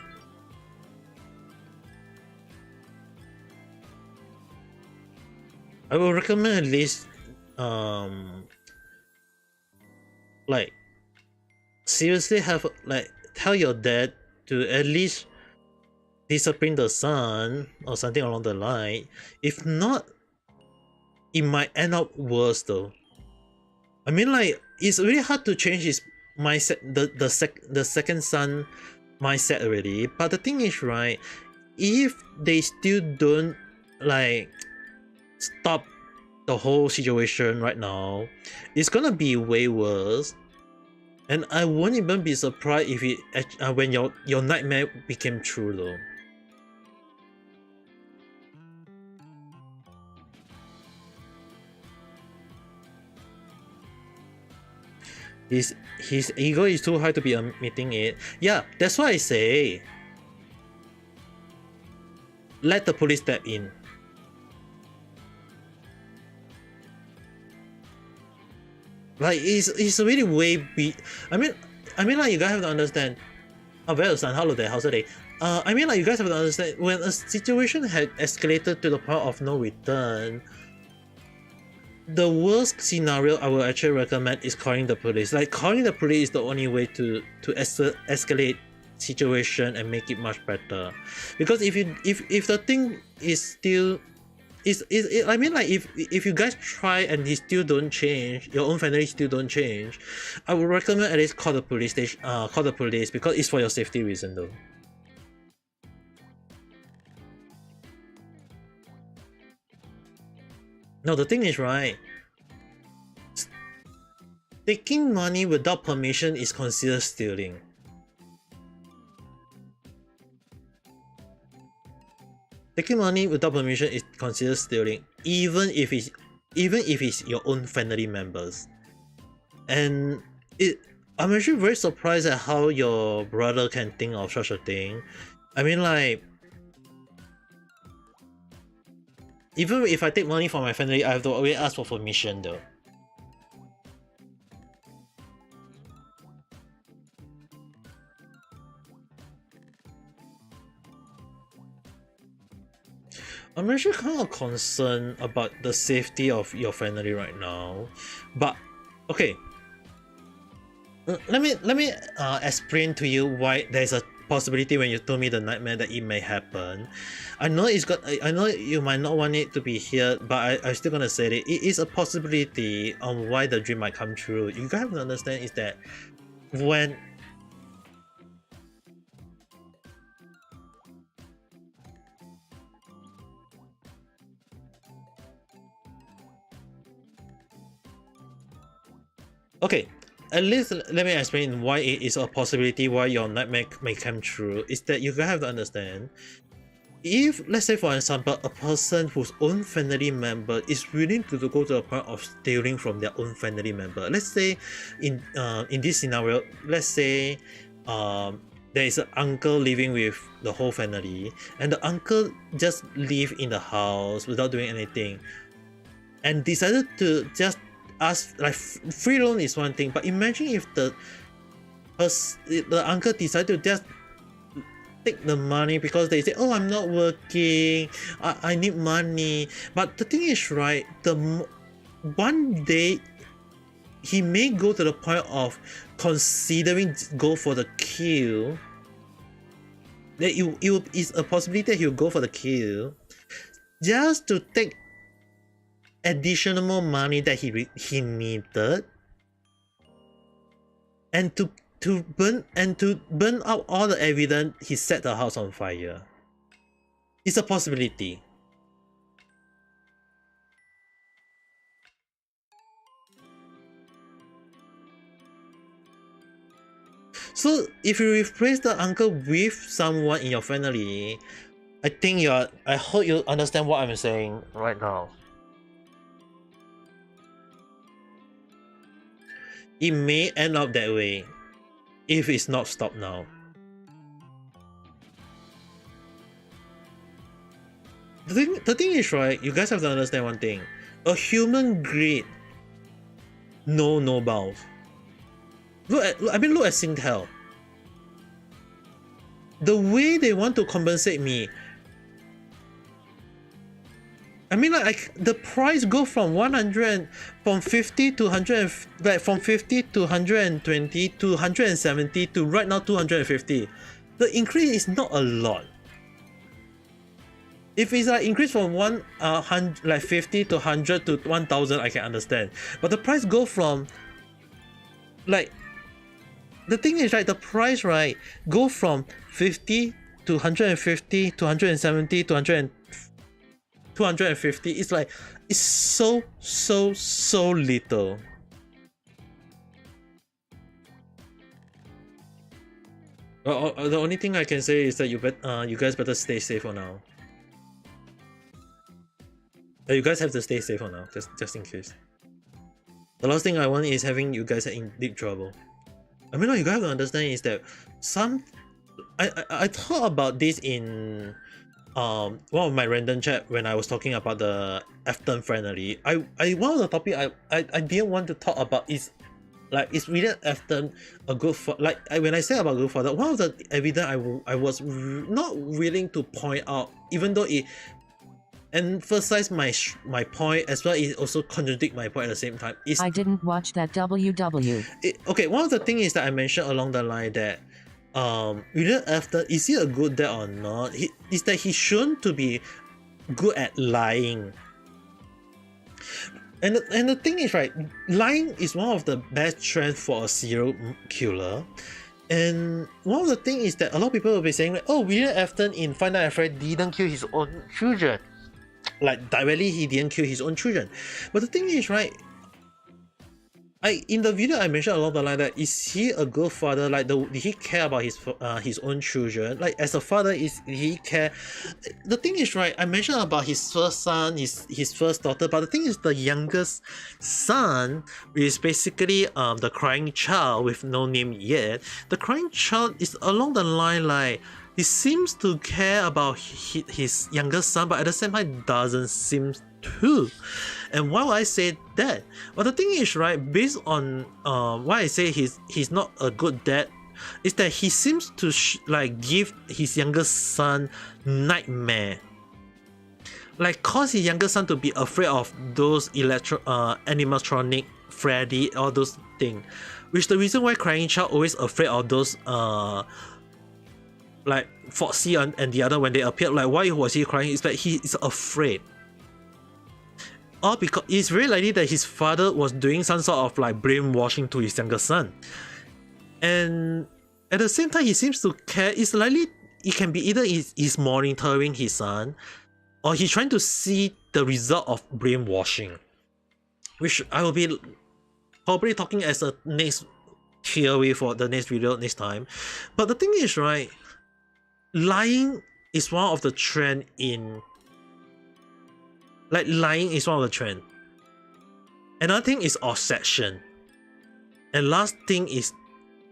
I will recommend at least like seriously have like tell your dad to at least discipline the son or something along the line. If not, it might end up worse though. I mean, like, it's really hard to change his mindset, the second son mindset already. But the thing is, right, if they still don't like stop the whole situation right now, it's gonna be way worse. And I won't even be surprised if it when your nightmare became true though. His ego is too high to be admitting it. Yeah, that's why I say let the police step in. Like it's really way big. I mean like you guys have to understand. Oh, well done. Hello there. How's the day? I mean like you guys have to understand when a situation had escalated to the point of no return. The worst scenario I would actually recommend is calling the police. Like calling the police is the only way to escalate situation and make it much better. Because if the thing is still I mean like if you guys try and he still don't change, your own family still don't change, I would recommend at least call the police station, call the police because it's for your safety reason though. No, the thing is, right, taking money without permission is considered stealing. Taking money without permission is considered stealing, even if it's your own family members. And I'm actually very surprised at how your brother can think of such a thing. I mean, like, even if I take money from my family, I have to always ask for permission though. I'm actually kind of concerned about the safety of your family right now, but okay. Let me explain to you why there's a possibility when you told me the nightmare that it may happen. I know I know you might not want it to be here, but I'm still gonna say it. It is a possibility on why the dream might come true. You guys have to understand is that when okay, at least let me explain why it is a possibility why your nightmare may come true. Is that you guys have to understand, if let's say for example a person whose own family member is willing to go to the point of stealing from their own family member, let's say in this scenario, let's say there is an uncle living with the whole family and the uncle just live in the house without doing anything and decided to just ask, like, free loan is one thing, but imagine if the uncle decided to just take the money because they say, oh, I'm not working, I need money. But the thing is, right, one day he may go to the point of considering go for the kill. That it is a possibility that he'll go for the kill just to take additional money that he needed, and to burn out all the evidence he set the house on fire. It's a possibility. So if you replace the uncle with someone in your family, I hope you understand what I'm saying right now. It may end up that way if it's not stopped now. The thing is, right, you guys have to understand one thing. A human greed no bounds. Look at Singtel. The way they want to compensate me. I mean, like the price go from 100, from 50 to 100, like from 50 to 120 to 170 to right now 250. The increase is not a lot. If it's like increase from 100, like 50 to 100 to 1000, I can understand. But the price go from, like, the thing is, right, the price, right, go from 50 to 150 to 170 to 250. It's like, it's so little. The only thing I can say is that you guys better stay safe for now. You guys have to stay safe for now, just in case. The last thing I want is having you guys in deep trouble. I mean, what you guys have to understand is that I thought about this in one of my random chat when I was talking about the Afton friendly. One of the topic I didn't want to talk about is, like, is really Afton a good for, like, when I say about good father, one of the evidence I was not willing to point out, even though it emphasize my point as well, it also contradict my point at the same time. I didn't watch that WW. Okay, one of the things is that I mentioned along the line that William Afton, is he a good dad or not? Is that he shown to be good at lying. And the thing is, right, lying is one of the best trends for a serial killer. And one of the things is that a lot of people will be saying, like, oh, William Afton in Five Nights at Freddy's didn't kill his own children. Like, directly he didn't kill his own children. But the thing is, right, in the video I mentioned along the line that, is he a good father? Like, did he care about his own children? Like, as a father, did he care? The thing is, right, I mentioned about his first son, his first daughter, but the thing is, the youngest son is basically the crying child with no name yet. The crying child is along the line, like, he seems to care about his youngest son, but at the same time doesn't seem to. And why would I say that? Well, the thing is, right, based on why I say he's not a good dad, is that he seems to like give his youngest son nightmare. Like, cause his youngest son to be afraid of those animatronic Freddy, all those things. Which the reason why crying child always afraid of those like Foxy and the other when they appeared. Like, why was he crying? It's that he is afraid. Or because it's very likely that his father was doing some sort of like brainwashing to his younger son. And at the same time, he seems to care. It's likely it can be either he's monitoring his son, or he's trying to see the result of brainwashing. Which I will be probably talking as a next theory for the next video next time. But the thing is, right, lying is one of the trend in, like, lying is one of the trend. Another thing is obsession. And last thing is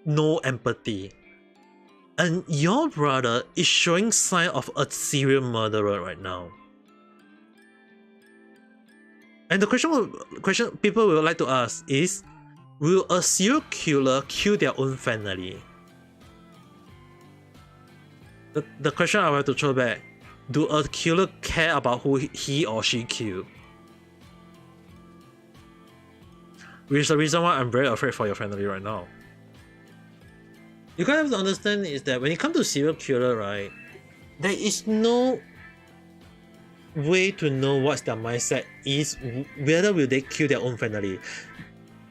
no empathy. And your brother is showing sign of a serial murderer right now. And the question people will like to ask is, will a serial killer kill their own family? The question I have to throw back, do a killer care about who he or she killed? Which is the reason why I'm very afraid for your family right now. You guys have to understand is that when it comes to serial killer, right, there is no way to know what's their mindset is, whether will they kill their own family.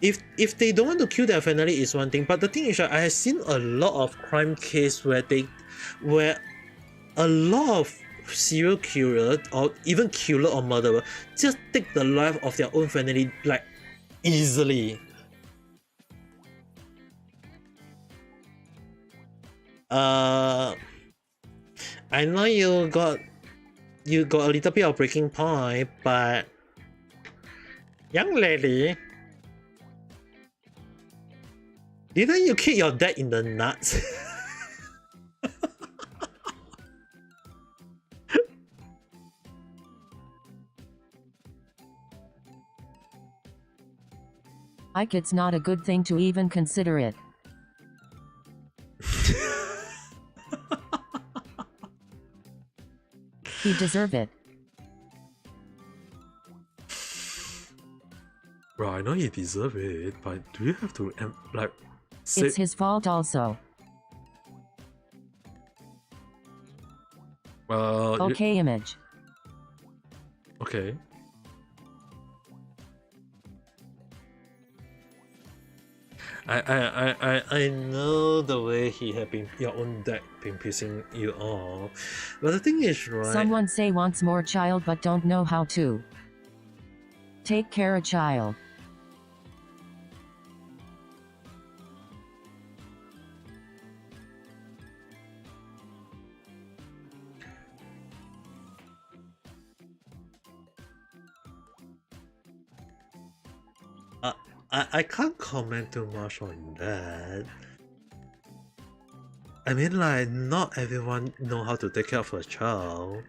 If they don't want to kill their family is one thing, but the thing is that I have seen a lot of crime case where a lot of serial killer or even killer or murderer just take the life of their own family, like, easily. I know you got a little bit of breaking point, but young lady, didn't you kick your dad in the nuts? It's not a good thing to even consider it. He deserve it. Bro, I know he deserves it, but do you have to like say It's his fault also. Okay, image. Okay. I know the way he had been your own dad been pissing you off, but the thing is, right? Someone say wants more child but don't know how to take care of child. I can't comment too much on that. I mean, like, not everyone know how to take care of a child,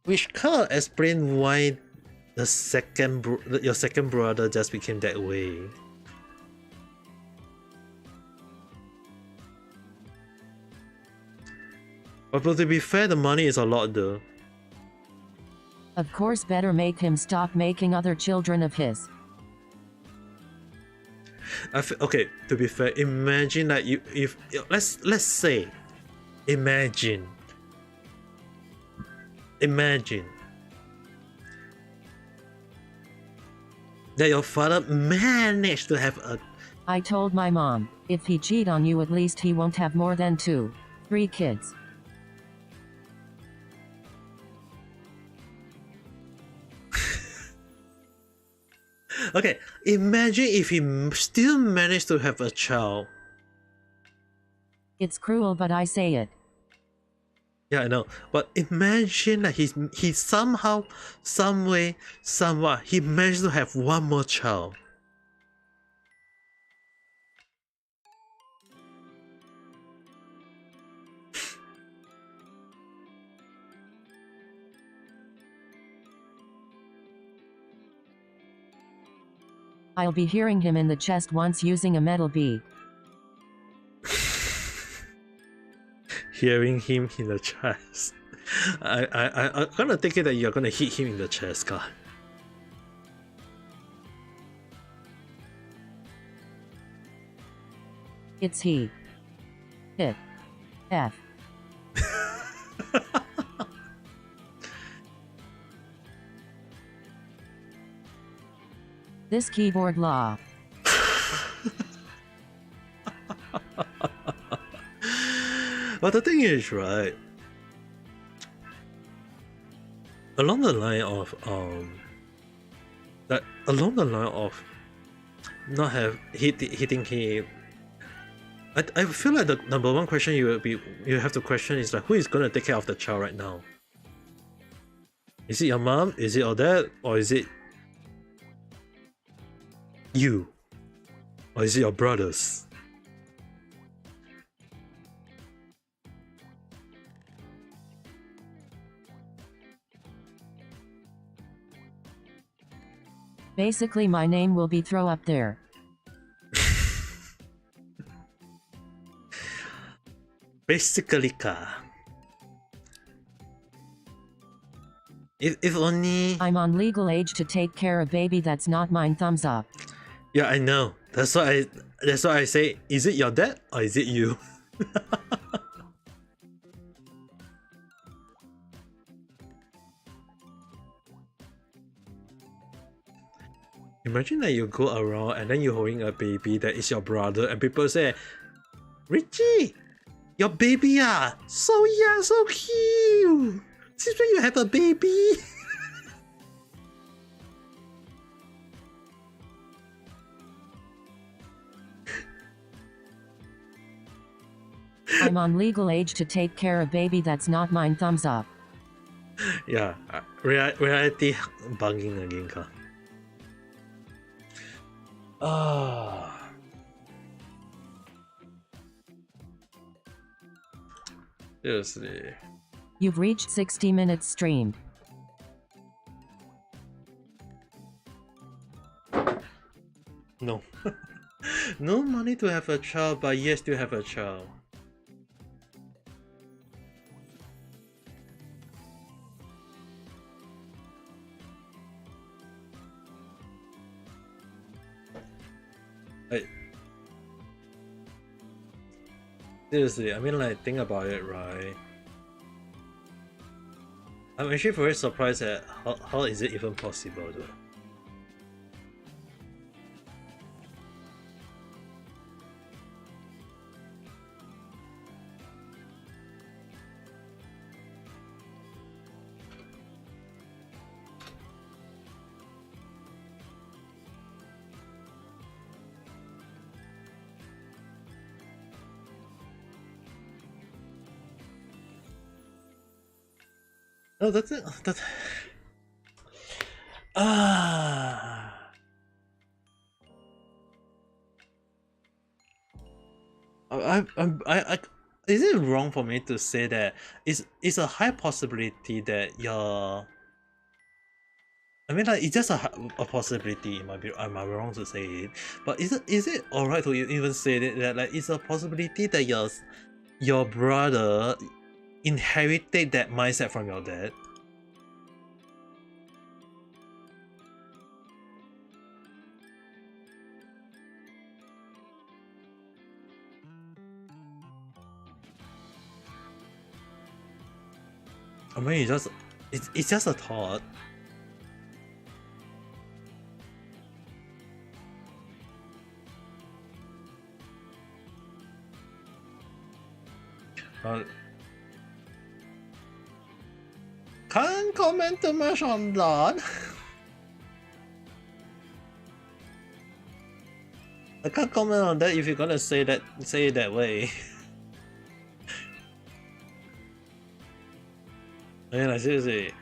which kind of explain why your second brother just became that way. But to be fair, the money is a lot though. Of course, better make him stop making other children of his. Okay, to be fair, imagine that if let's say, imagine that your father managed to have a. I told my mom, if he cheat on you, at least he won't have more than 2, 3 kids. Okay, imagine if he still managed to have a child. It's cruel, but I say it. Yeah, I know. But imagine that he somehow, some way, somewhat, he managed to have one more child. I'll be hearing him in the chest once using a metal bee. Hearing him in the chest. I'm gonna think it that you're gonna hit him in the chest, God. It's he. Hit. F. This keyboard law. But the thing is, right, along the line of not hitting him, I feel like the number one question you have to question is like, who is gonna take care of the child right now? Is it your mom? Is it your dad? Or is it you? Or is it your brothers? Basically, my name will be throw up there. Basically, ka. If only I'm on legal age to take care of baby that's not mine. Thumbs up. Yeah, I know. That's why I say, is it your dad or is it you? Imagine that you go around and then you're holding a baby that is your brother and people say, Richie, your baby so young, so cute. Since when you have a baby? I'm on legal age to take care of baby that's not mine. Thumbs up. Yeah, reality bugging again ka. Seriously. You've reached 60 minutes stream. No. No money to have a child, but yes to have a child. Seriously, I mean, like, think about it, right? I'm actually very surprised at how is it even possible, though. No, that's it. That's ah. I is it wrong for me to say that it's a high possibility that you're I mean, like, it's just a possibility. It might be, am I wrong to say it? But is it alright to even say that like it's a possibility that your brother inherited that mindset from your dad? I mean, it's just a thought. Can't comment too much on that. I can't comment on that if you're gonna say it that way. I mean, like, seriously.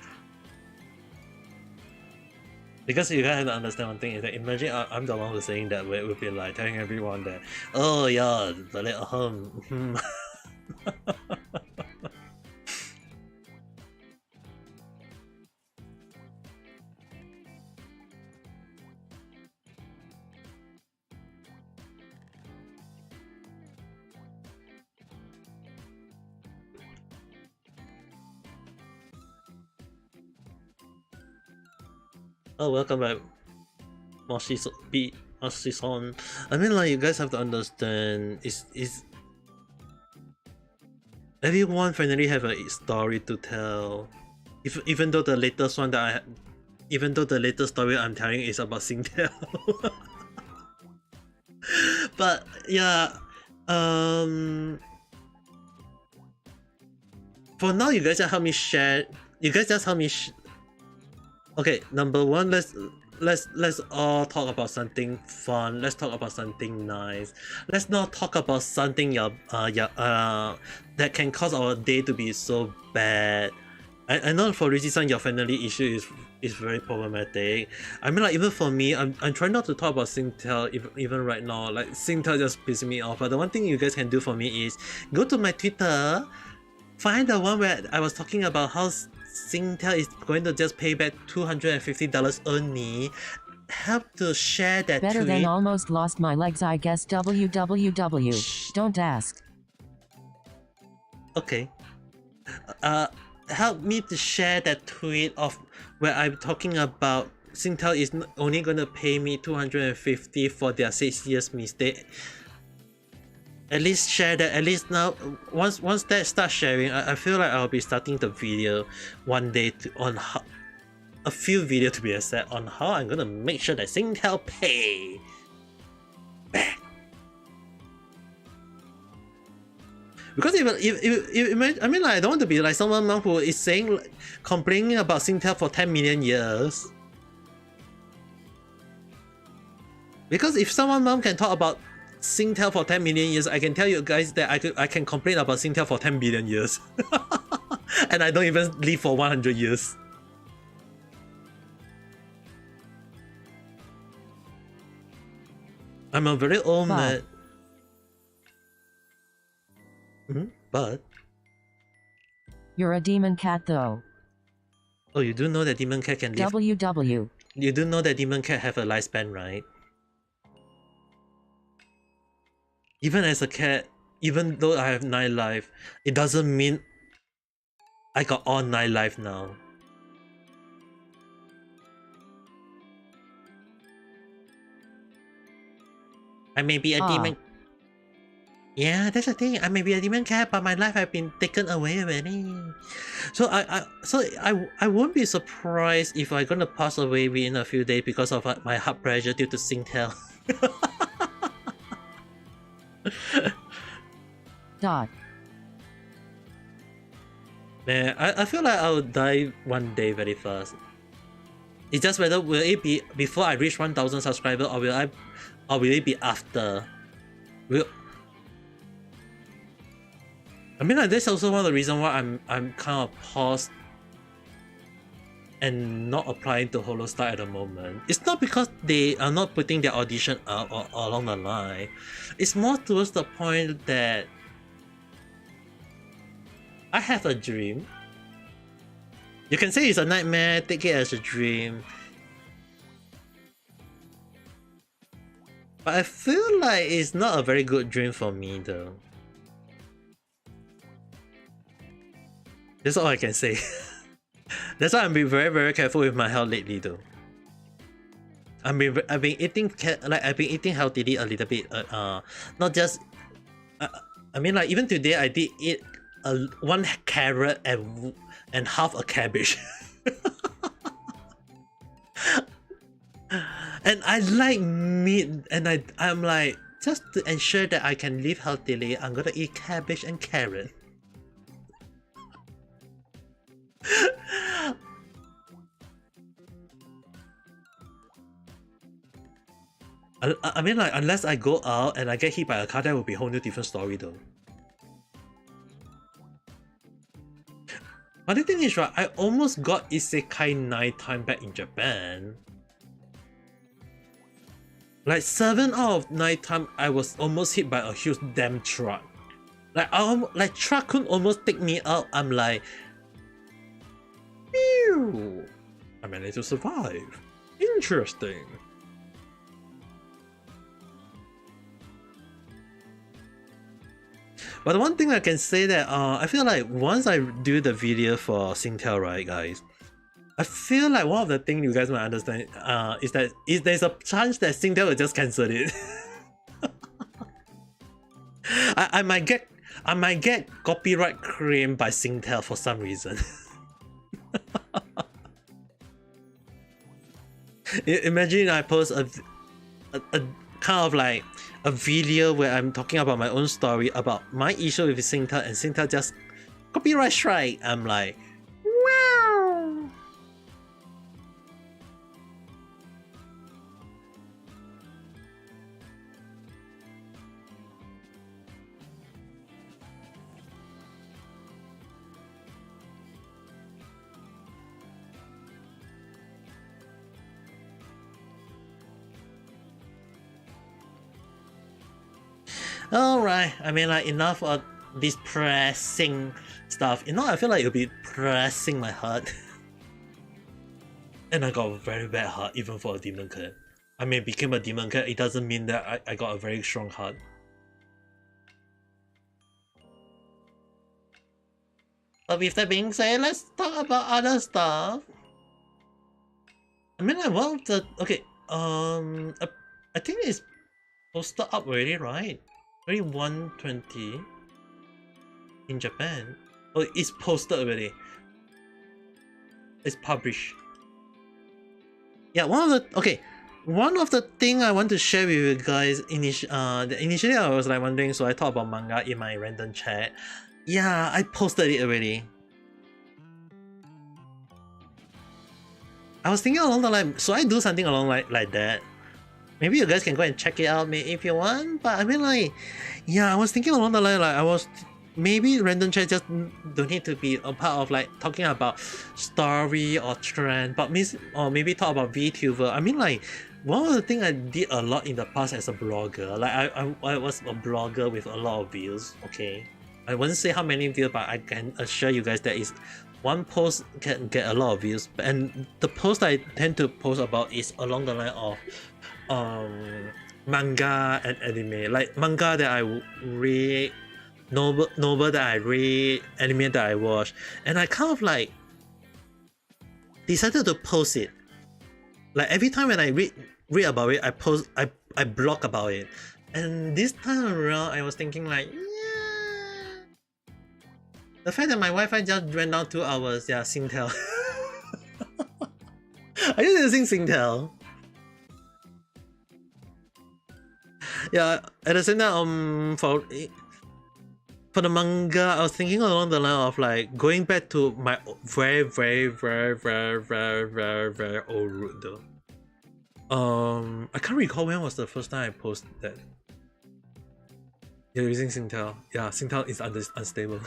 Because you guys have to understand one thing is that imagine I'm the one who's saying that way, it would be like telling everyone that, oh yeah, oh, welcome back, Moshi-son. I mean, like, you guys have to understand, is everyone finally have a story to tell. Even though the latest one that even though the latest story I'm telling is about Singtel. But yeah, for now, you guys just help me share. You guys just help me. Okay, number one, let's all talk about something fun. Let's talk about something nice. Let's not talk about something that can cause our day to be so bad. I know for Rishi-san, your family issue is very problematic. I mean, like, even for me, I'm trying not to talk about Singtel even right now. Like, Singtel just pisses me off. But the one thing you guys can do for me is go to my Twitter, find the one where I was talking about how Singtel is going to just pay back $250 only. Help to share that Better tweet. than almost lost my legs, I guess. www. Shh. Don't ask. Okay. Help me to share that tweet of where I'm talking about Singtel is only gonna pay me $250 for their 6 years mistake. At least share that. At least now, once that starts sharing, I feel like I'll be starting the video one day on how, a few videos to be exact, on how I'm gonna make sure that Singtel pay back. Because I mean, like, I don't want to be like someone who is saying, complaining about Singtel for 10 million years. Because if someone can talk about Singtel for 10 million years, I can tell you guys that I can complain about Singtel for 10 billion years. And I don't even live for 100 years. I'm a very old man. But you're a demon cat though. Oh, you do know that demon cat can live. WW. You do know that demon cat have a lifespan, right? Even as a cat, even though I have 9 life, it doesn't mean I got all 9 life now. I may be a demon. Yeah, that's the thing. I may be a demon cat, but my life has been taken away already. So I won't be surprised if I'm gonna pass away within a few days because of my heart pressure due to Singtel. Dot. Man, I feel like I'll die one day very fast. It's just whether will it be before I reach 1,000 subscribers or will it be after? I mean, like, that's also one of the reasons why I'm kind of paused and not applying to Holostar at the moment. It's not because they are not putting their audition out or along the line. It's more towards the point that I have a dream. You can say it's a nightmare, take it as a dream. But I feel like it's not a very good dream for me though. That's all I can say. That's why I'm being very, very careful with my health lately though. I've been eating healthily a little bit. Not just. I mean, like, even today I did eat one carrot and half a cabbage. And I like meat, and I'm like, just to ensure that I can live healthily, I'm gonna eat cabbage and carrot. I mean, like, unless I go out and I get hit by a car, that would be a whole new different story though. But the thing is, right, I almost got Isekai nighttime back in Japan. Like 7 out of 9 times, I was almost hit by a huge damn truck. Like truck could almost take me out. I'm like, phew, I managed to survive. Interesting. But the one thing I can say that I feel like once I do the video for Singtel, right, guys, I feel like one of the things you guys might understand is that there's a chance that Singtel will just cancel it. I might get copyright claim by Singtel for some reason. Imagine I post a kind of like a video where I'm talking about my own story about my issue with Singtel, and Singtel just copyright strike. I'm like, wow. Alright, I mean, like, enough of this pressing stuff. You know, I feel like it'll be pressing my heart. And I got a very bad heart, even for a demon cat. I mean, became a demon cat, it doesn't mean that I got a very strong heart. But with that being said, let's talk about other stuff. I mean, like, one of the... Okay, I think it's posted up already, right? 120 in Japan. Oh, it's posted already. It's published. Yeah, one of the thing I want to share with you guys, initially I was like wondering, so I talked about manga in my random chat. Yeah, I posted it already. I was thinking along the line, so I do something along like that. Maybe you guys can go and check it out if you want, but I mean, like, yeah, I was thinking along the line, like, maybe random chat just don't need to be a part of, like, talking about story or trend, but or maybe talk about VTuber. I mean, like, one of the things I did a lot in the past as a blogger, like, I was a blogger with a lot of views, okay? I wouldn't say how many views, but I can assure you guys that is one post can get a lot of views, and the post I tend to post about is along the line of manga and anime, like manga that I read, novel that I read, anime that I watch, and I kind of like decided to post it. Like every time when I read about it, I blog about it. And this time around, I was thinking like, yeah. The fact that my Wi-Fi just went down 2 hours, yeah, Singtel. Are you using Singtel? Yeah, at the same time, for the manga, I was thinking along the line of like going back to my very old route though. I can't recall when was the first time I posted that. You're using Singtel. Yeah, Singtel is unstable.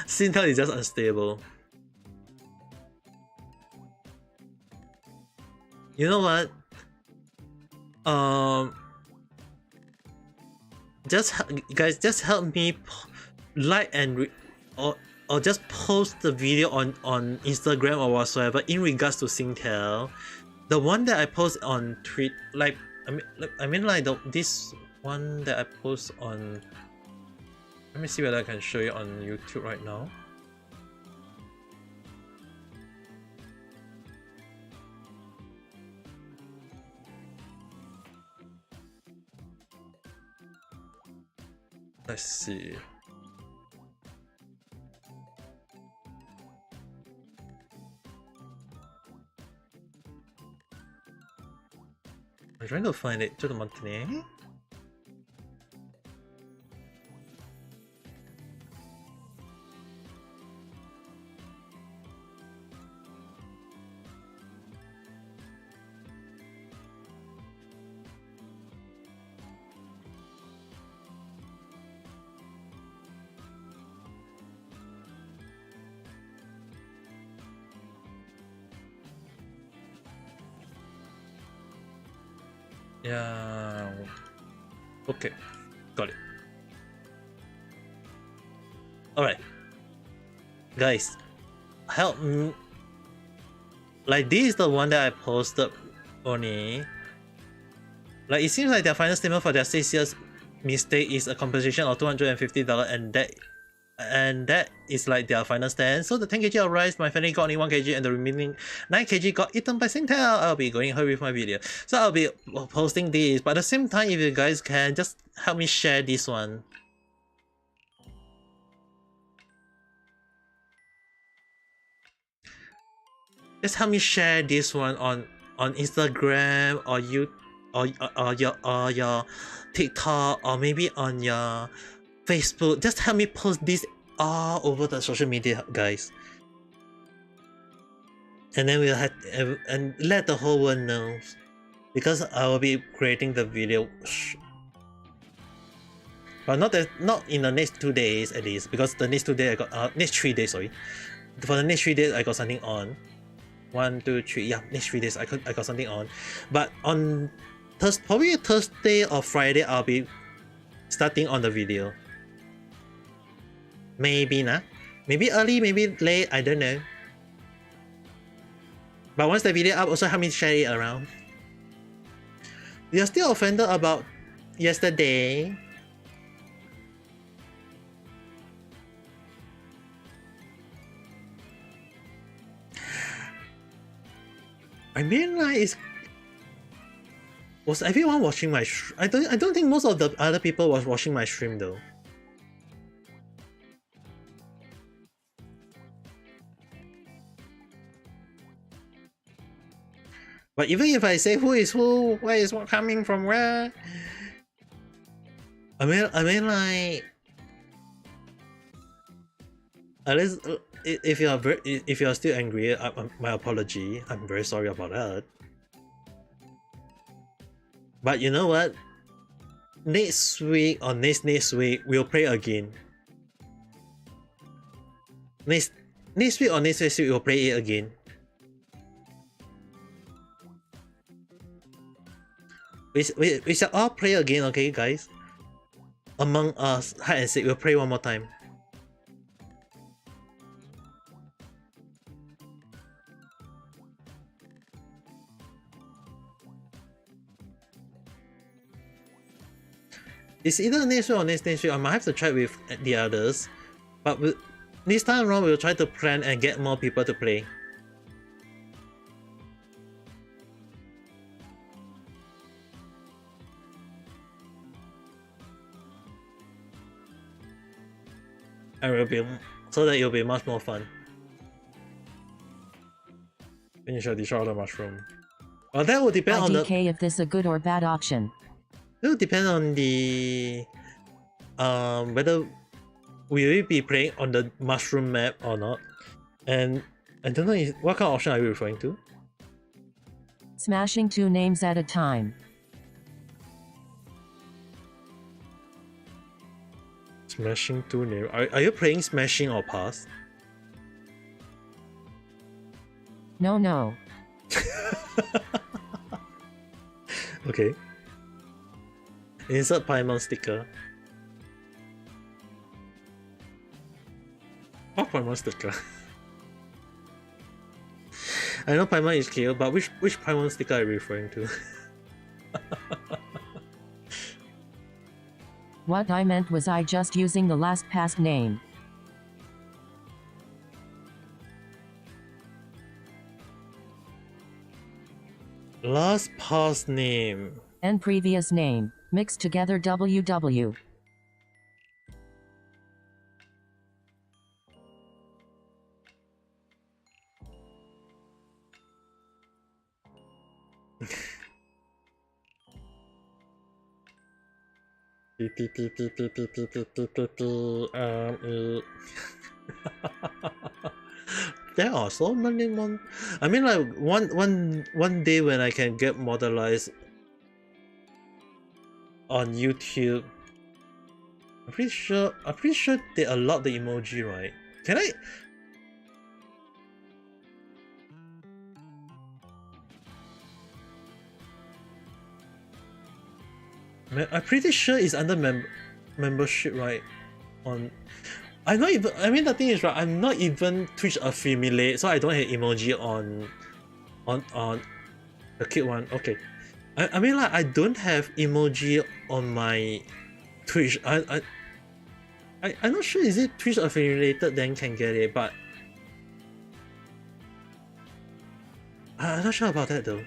Singtel is just unstable. You know what? Guys, just help me like and or just post the video on Instagram or whatsoever in regards to Singtel. The one that I post on tweet, like I mean like this one that I post on. Let me see whether I can show you on YouTube right now. Let's see. I'm trying to find it. To the Montane. Yeah. Okay. Got it. Alright. Guys, help me. Like, this is the one that I posted only. Like, it seems like their final statement for their 6 years mistake is a compensation of $250, and that is like their final stand. So the 10 kg of rice, my family got only 1 kg, and the remaining 9 kg got eaten by Singtel. I'll be going ahead with my video. So I'll be posting this, but at the same time, if you guys can, just help me share this one. Just help me share this one on Instagram or you or your TikTok, or maybe on your Facebook. Just help me post this all over the social media, guys. And then we'll have and let the whole world know, because I will be creating the video, but not in the next 2 days at least, because the next 2 days I got next 3 days, sorry. For the next 3 days I got something on. 1, 2, 3, yeah, next 3 days I got something on. But on probably Thursday or Friday I'll be starting on the video. Maybe nah. Maybe early, maybe late, I don't know. But once the video up, also help me share it around. You're still offended about yesterday? I mean, like, was everyone watching my I don't think most of the other people was watching my stream though. But even if I say who is who, where is what coming from where, I mean like, at least if you are still angry, my apology. I'm very sorry about that. But you know what? Next week or next week we'll play again. Next week or next week we'll play it again. We shall all play again, okay, guys? Among Us, hide and seek. We'll play one more time. It's either next week or next week. I might have to try with the others, but this time around we'll try to plan and get more people to play. and it will be so that it'll be much more fun. Finish a dish out of the mushroom. Well, that will depend on the. IDK if this a good or bad option. It will depend on the whether we will be playing on the mushroom map or not. And I don't know what kind of option are you referring to? Smashing 2 names at a time. Smashing 2 names. Are you playing smashing or pass? No. Okay. Insert Paimon sticker. What Paimon sticker? I know Paimon is KO, but which Paimon sticker are you referring to? What I meant was I just using the last past name. Last past name. And previous name, mixed together WW. There are so many I mean, like one day when I can get modernized on YouTube, I'm pretty sure they allowed the emoji, right? Can I? I'm pretty sure it's under membership, right? I'm not even. I mean, the thing is, right? I'm not even Twitch affiliate, so I don't have emoji on the kid one. Okay, I mean, like, I don't have emoji on my Twitch. I'm not sure. Is it Twitch affiliated then can get it, but I'm not sure about that though.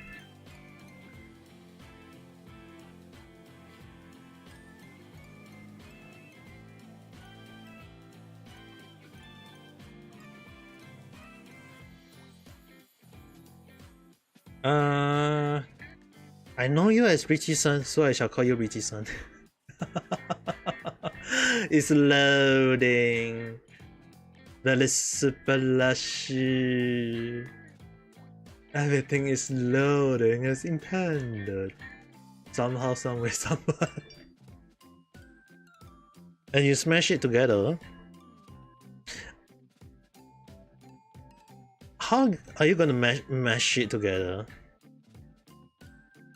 I know you as Richie-san, so I shall call you Richie-san. It's loading. That is super lushy. Everything is loading as intended. Somehow, somewhere, somewhere. And you smash it together. How are you gonna mash it together?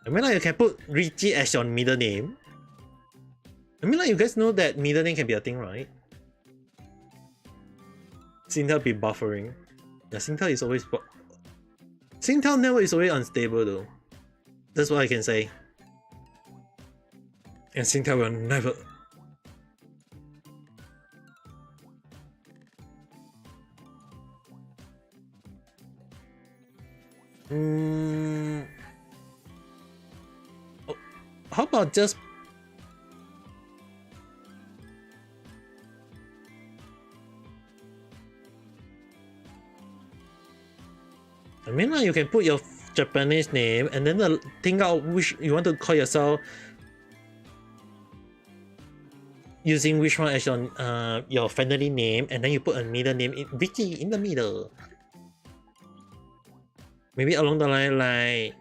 I mean, like, you can put Richie as your middle name. I mean, like, you guys know that middle name can be a thing, right? Singtel be buffering. Yeah, Singtel is always Singtel network is always unstable though. That's what I can say. And Singtel will never. How about just I mean, like, you can put your Japanese name and then think out which you want to call yourself using which one as your family name, and then you put a middle name in Vicky in the middle. Maybe along the line like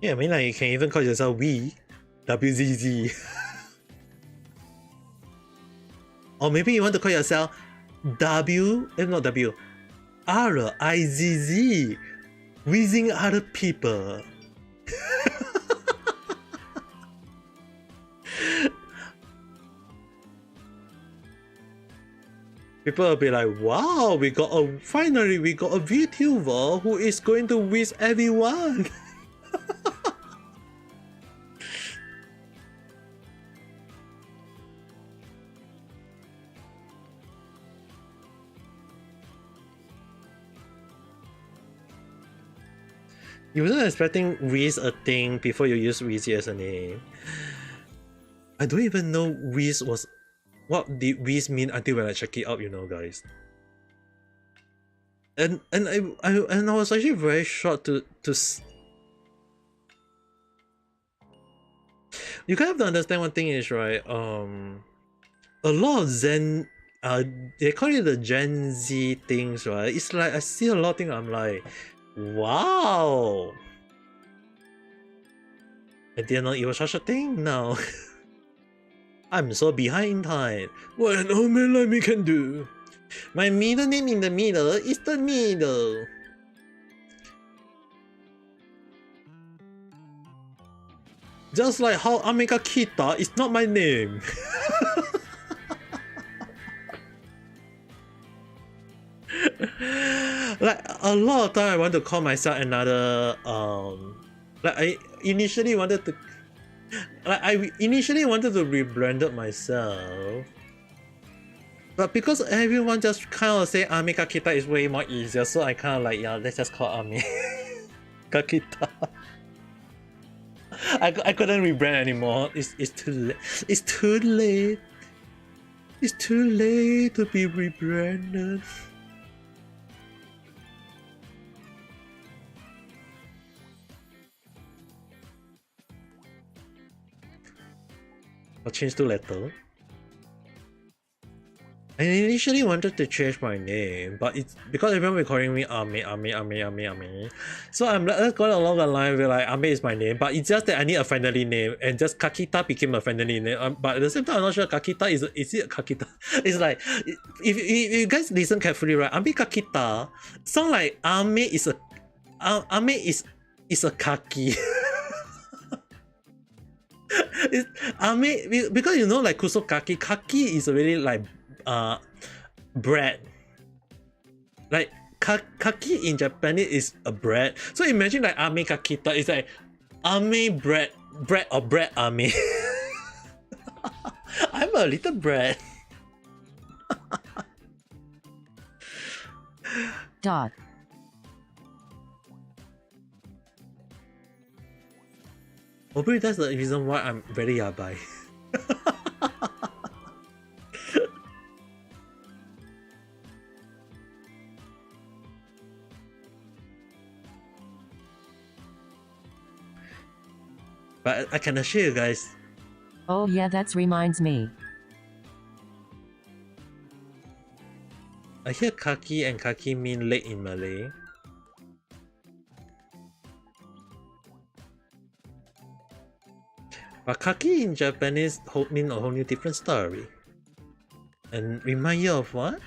yeah, I mean, like, you can even call yourself WZZ. Or maybe you want to call RIZZ, wheezing other people. People will be like, wow, finally we got a VTuber who is going to whiz everyone. You wasn't expecting Reese a thing before you use Reese as a name. I don't even know Reese was... What did Reese mean until when I check it out, you know, guys. And I was actually very shocked to you kind of have to understand one thing is, right, a lot of Zen, they call it the Gen Z things, right? It's like I see a lot of things, I'm like, wow, I didn't know it was such a thing now. I'm so behind time. What an old man like me can do. My middle name in the middle is the middle. Just like how Amika Kita is not my name. Like a lot of time I want to call myself another like I initially wanted to rebrand myself, but because everyone just kind of say Amika Kita is way more easier, so I kind of like, yeah, let's just call Ami Kakita. I couldn't rebrand anymore. It's too late. It's too late. It's too late to be rebranded. I'll change to letter. I initially wanted to change my name, but it's because everyone was calling me Ame. So I'm going along the line where like Ame is my name, but it's just that I need a family name, and just Kakita became a family name. But at the same time, I'm not sure Kakita is it Kakita? It's like if you guys listen carefully, right? Ame Kakita sound like Ame is a kaki. It's Ame because you know like kusokaki. Kaki is really like bread. Like kaki in Japanese is a bread. So imagine like ame kakita is like ame bread or bread ame. I'm a little bread. Dot. Probably that's the reason why I'm very yabai. But I can assure you guys. Oh yeah, that reminds me. I hear kaki and kaki mean leg in Malay. But kaki in Japanese mean a whole new different story. And remind you of what?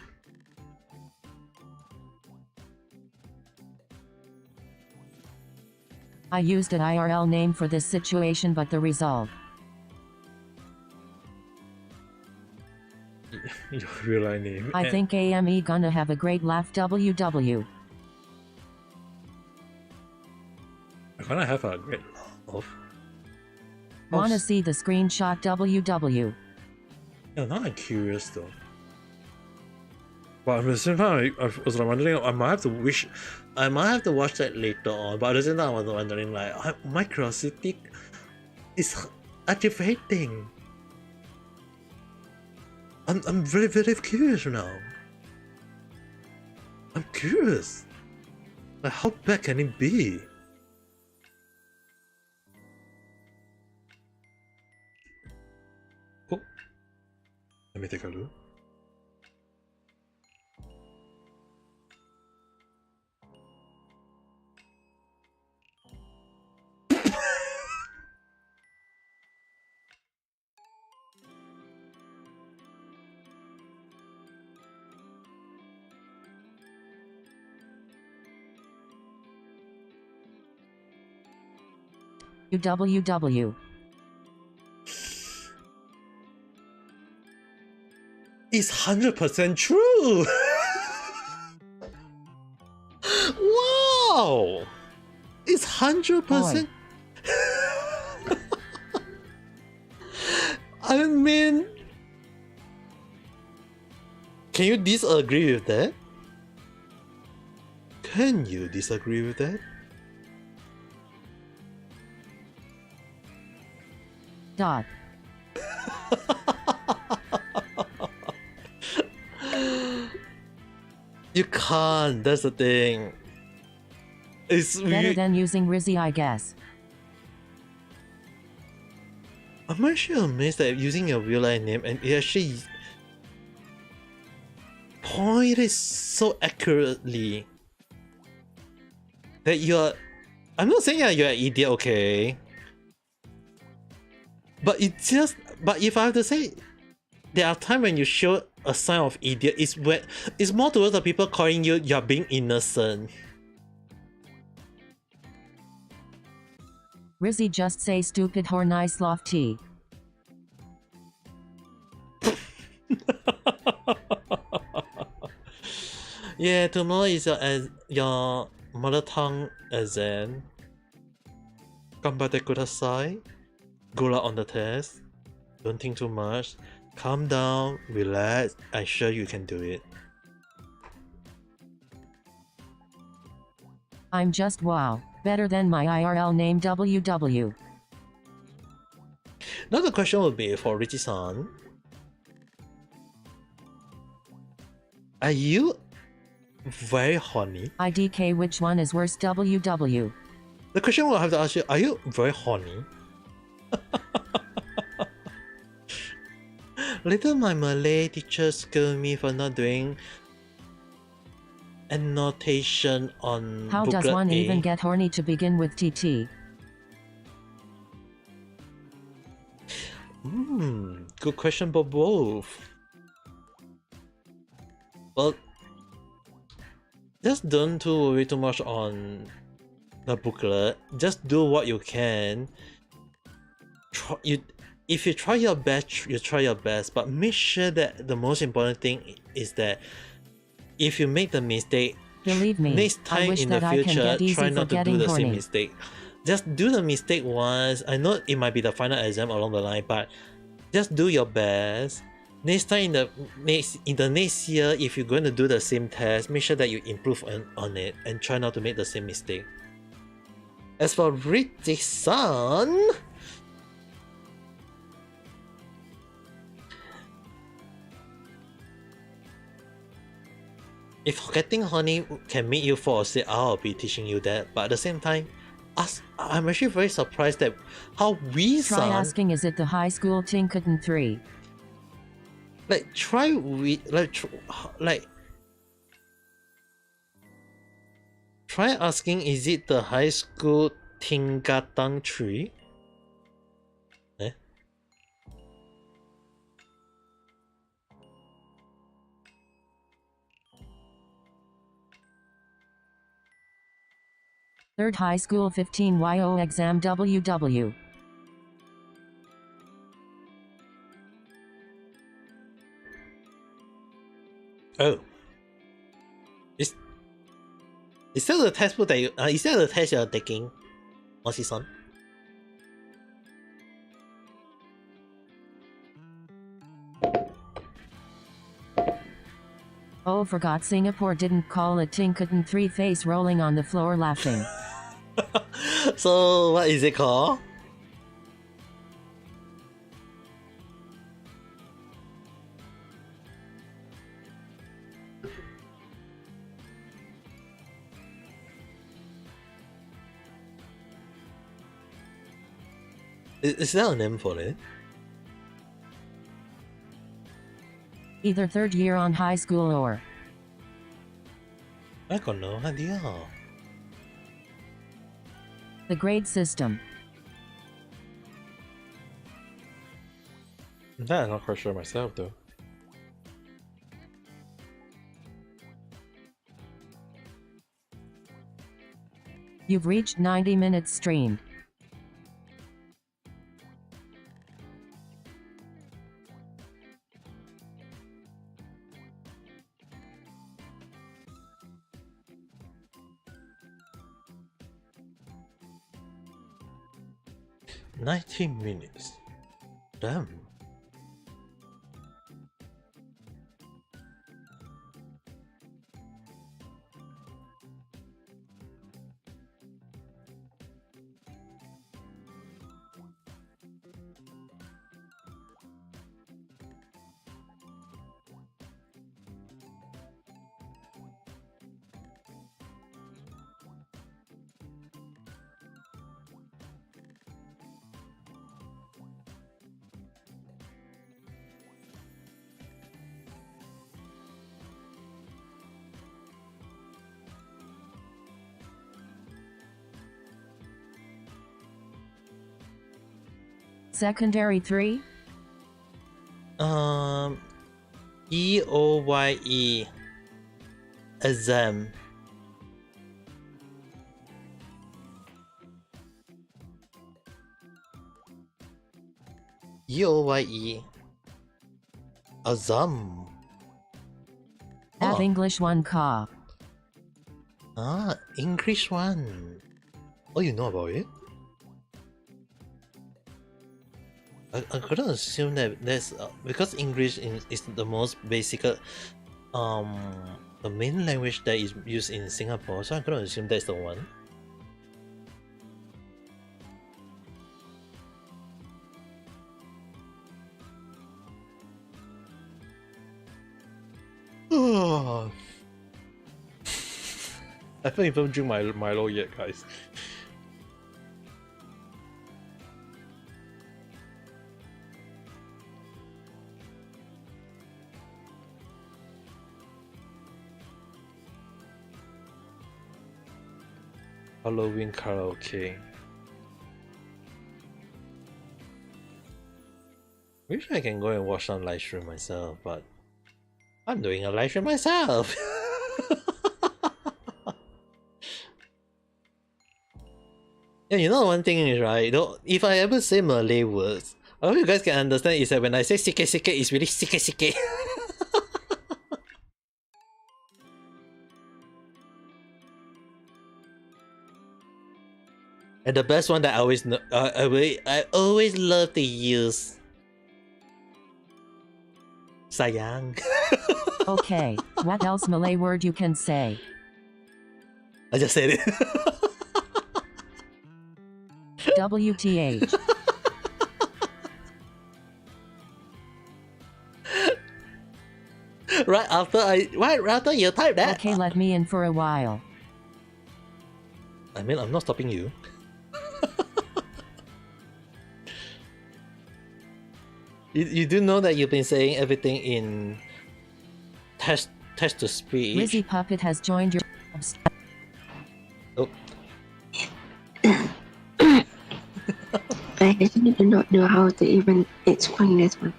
I used an IRL name for this situation, but the result. Your real name. I think AME gonna have a great laugh. WW. I'm gonna have a great laugh. Wanna see the screenshot? WW. Yeah, now I'm curious though. But at the same time, I was wondering, I might have to watch that later on. But at the same time, I was wondering, like, my curiosity is activating. I'm very, very curious now. I'm curious. Like, how bad can it be? Oh, let me take a look. WW. It's 100% true! Wow! It's 100%. I mean, can you disagree with that? Can you disagree with that? Dot. You can't. That's the thing. It's Better weird. than using Rizzy, I guess. I'm actually amazed that using your real life name and it actually pointed so accurately that you're. I'm not saying that you're an idiot, okay? But it's just. But if I have to say, there are times when you show a sign of idiot. It's more towards the people calling you're being innocent. Rizzy just say stupid or nice lofty. Yeah, tomorrow is your mother tongue exam. Ganbatte kudasai. Good luck on the test. Don't think too much. Calm down, relax. I'm sure you can do it. I'm just wow. Better than my IRL name WW. Now the question would be for Richie-san. Are you very horny? IDK, which one is worse WW? The question will have to ask you, are you very horny? Later my Malay teacher scolded me for not doing annotation on How booklet does one A. even get horny to begin with TT? Good question for both. Well, just don't too worry too much on the booklet. Just do what you can. If you try your best, you try your best, but make sure that the most important thing is that if you make the mistake, Believe me, next I time wish in the that I can future, get easy try for not to do getting the same horny. mistake. Just do the mistake once. I know it might be the final exam along the line, but just do your best. Next time in the next year, if you're going to do the same test, make sure that you improve on it and try not to make the same mistake. As for Richie-san, if getting honey can make you fall asleep, I'll be teaching you that. But at the same time, I'm actually very surprised that how we Try asking, is it the high school Tinkerton 3? like try try asking, is it the high school Tingkatang 3? Eh? Third high school 15 YO exam WW. Oh. Is that the textbook that is that the test you're taking, Moshi-san? Oh, forgot Singapore didn't call it Tinkerton 3, face rolling on the floor laughing. So what is it called? Is there a name for it? Either third year on high school or I got no idea. the grade system. That I'm not quite sure myself though. You've reached 90 minutes streamed. Minutes. Damn. Secondary 3? EOYE. Exam. EOYE. Azam. Ab Oh. English 1 Ka. Ah, English one. Oh, you know about it? I couldn't assume that there's because English is the most basic the main language that is used in Singapore, so I couldn't assume that's the one. Oh. I haven't even drink my Milo yet, guys. Halloween karaoke. Wish I can go and watch some live stream myself, but I'm doing a live stream myself. Yeah, you know one thing is right. If I ever say Malay words, I hope you guys can understand is that when I say sikit sikit, it's really sikit sikit. And the best one that I always know, I always love to use sayang. Okay, what else Malay word you can say? I just said it. WTH. Right after you type that. Okay, let me in for a while. I mean, I'm not stopping you. You do know that you've been saying everything in text to speech. Rizzy Puppet has joined your. Oh. I actually do not know how to even explain this one.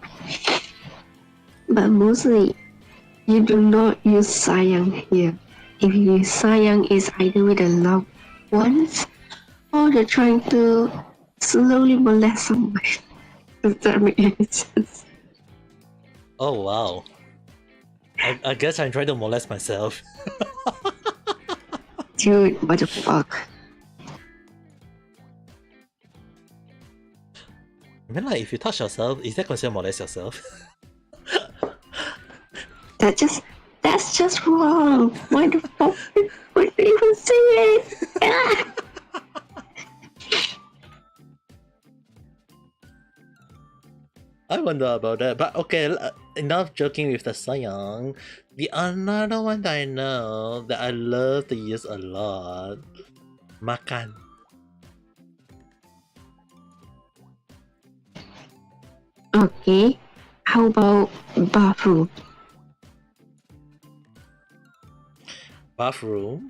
But mostly, you do not use sayang here. If you use sayang, is either with the loved ones or you're trying to slowly molest someone. Does that make any sense? Oh wow. I guess I'm trying to molest myself. Dude, what the fuck? I mean, like, if you touch yourself, is that considered molest yourself? That's just wrong. Why the fuck would you even say it? Ah! I wonder about that, but okay, enough joking with the sayang. The another one that I know that I love to use a lot, makan. Okay, how about bathroom? Bathroom.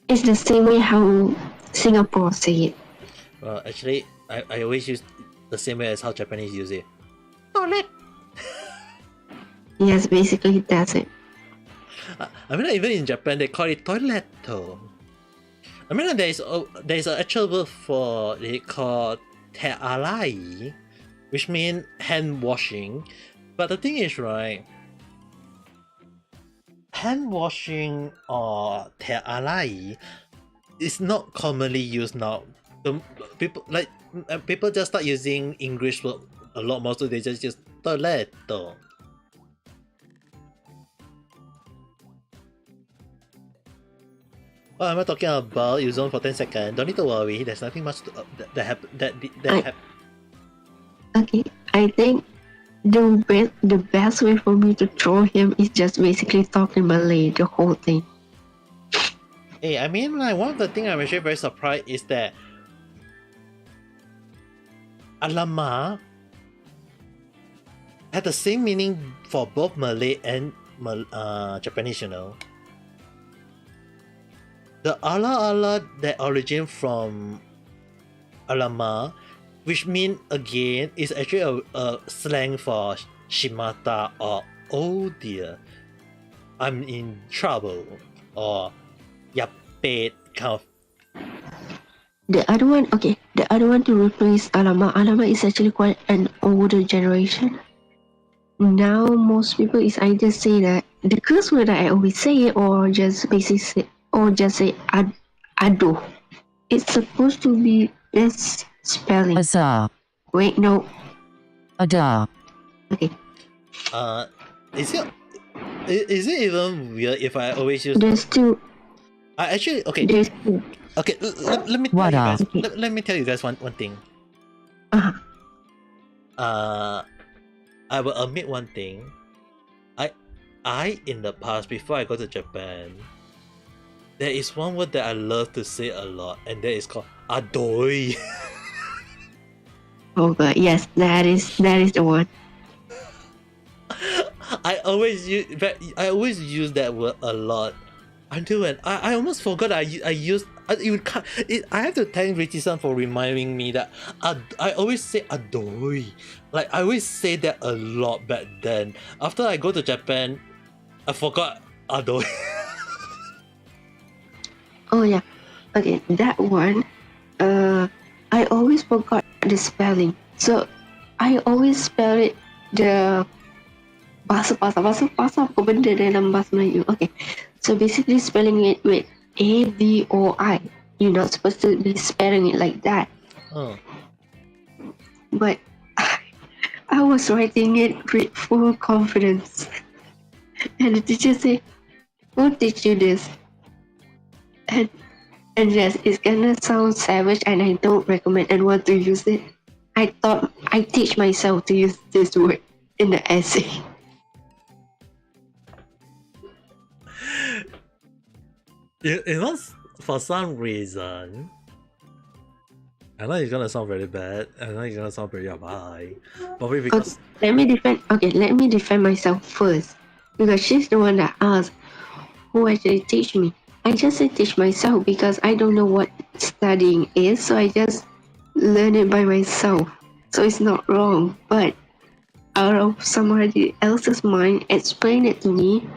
It's the same way how Singapore say it. Well, actually, I always use the same way as how Japanese use it. Toilet. Yes, basically that's it. I mean, even in Japan, they call it toiletto. I mean, there's an actual word for it called te alai, which means hand washing. But the thing is, right, hand washing or te alai is not commonly used now. The people just start using English word a lot more, so they just use toiletto. What am I talking about? You zone for 10 seconds. Don't need to worry. There's nothing much to, that happened. Okay, I think the best way for me to throw him is just basically talking Malay the whole thing. Hey, I mean, like, one of the things I'm actually very surprised is that Alama had the same meaning for both Malay and Japanese, you know. The ala ala that origin from Alama which mean again is actually a slang for shimata or oh dear, I'm in trouble or yapet kind of. The other one, okay, the other one to replace alamak. Alamak is actually quite an older generation. Now most people is either say that the curse word that I always say or just basically say, or just say ado. It's supposed to be this spelling. Asa. Wait, no. Ada. Okay. Is it even weird if I always use? There's still. I actually okay. There's still. Okay, let me tell What you guys. up? Let me tell you guys one thing. Uh-huh. I will admit one thing. I in the past before I go to Japan, there is one word that I love to say a lot, and that is called adoi. Oh god, yes, that is the one. I always use that word a lot until when I almost forgot I have to thank Richie-san for reminding me that I always say adoi. Like I always say that a lot back then. After I go to Japan, I forgot adoi. Oh yeah. Okay, that one. I always forgot the spelling. So I always spell it the bahasa apa benda dalam bahasa Melayu. Okay. So basically spelling it with A-V-O-I. You're not supposed to be spelling it like that. Oh. But I was writing it with full confidence. And the teacher said, who teach you this? And yes, it's gonna sound savage and I don't recommend anyone to use it. I thought I teach myself to use this word in the essay. You know, for some reason, I know it's gonna sound very bad. I know it's gonna sound very yabai. Probably because Let me defend myself first. Because she's the one that asked who actually teach me. I just said teach myself because I don't know what studying is, so I just learn it by myself. So it's not wrong. But out of somebody else's mind, explain it to me.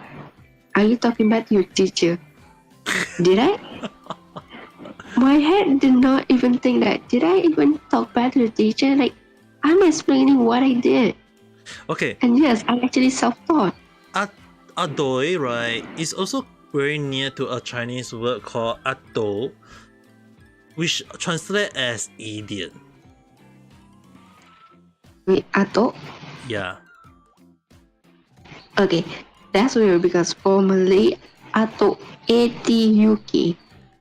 Are you talking about your teacher? Did I? My head did not even think that. Did I even talk bad to the teacher? Like, I'm explaining what I did. okay, And yes, I actually self-taught. adoi, right, is also very near to a Chinese word called ato, which translates as idiot. Wait, ato? Yeah. Okay, that's weird because for Malay, ato, A-T-U-K,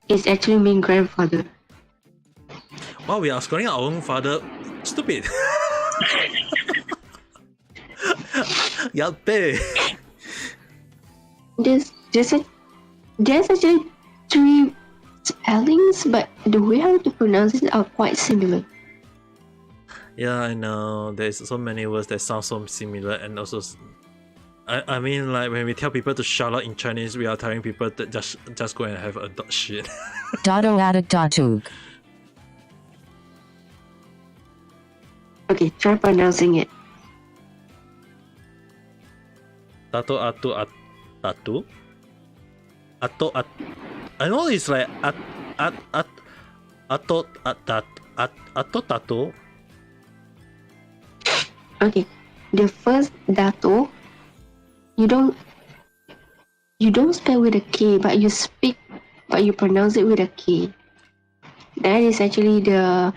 is actually mean grandfather. Wow, we are scoring our own father. Stupid. Yappe. There's actually 3 spellings, but the way how to pronounce it are quite similar. Yeah, I know. There's so many words that sound so similar, and also, I mean, like when we tell people to shut up in Chinese, we are telling people that just go and have a dog shit. Dado adik datug. Okay, try pronouncing it. Tato atu tatu. Ato at. I know it's like ato tato. Okay, the first dato, you don't spell with a K, but you pronounce it with a K. That is actually the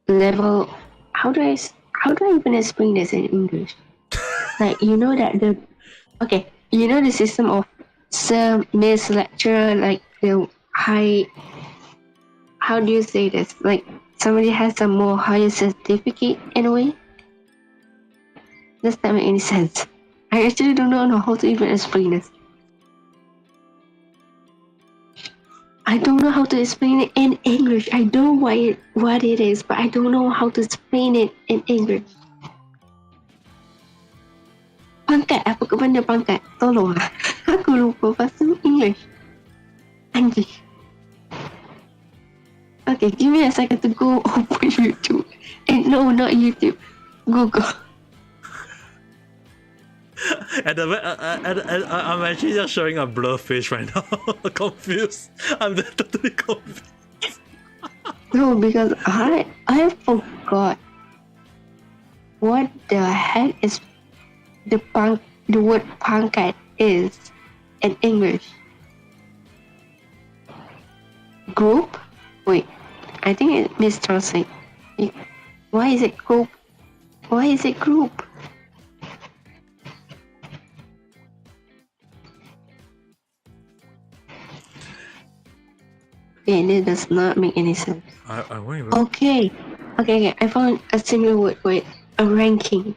level. How do I even explain this in English? Like, you know that you know the system of sir, miss, lecturer, like the high. How do you say this? Like somebody has a more higher certificate in a way. Does that make any sense? I actually don't know how to even explain this. I don't know how to explain it in English. I know what it is, but I don't know how to explain it in English. Pangkat, apa ke benda pangkat? Tolong lah. Aku lupa bahasa English. Anjing. Okay, give me a second to go open YouTube. And no, not YouTube. Google. I'm actually just showing a blur face right now. Confused. I'm totally confused. No, because I forgot what the heck is the word punkite is in English. Group? Wait, I think it mistranslate. Why is it group? Why is it group? Yeah, it does not make any sense. I won't even. Okay. I found a similar word for it. A ranking.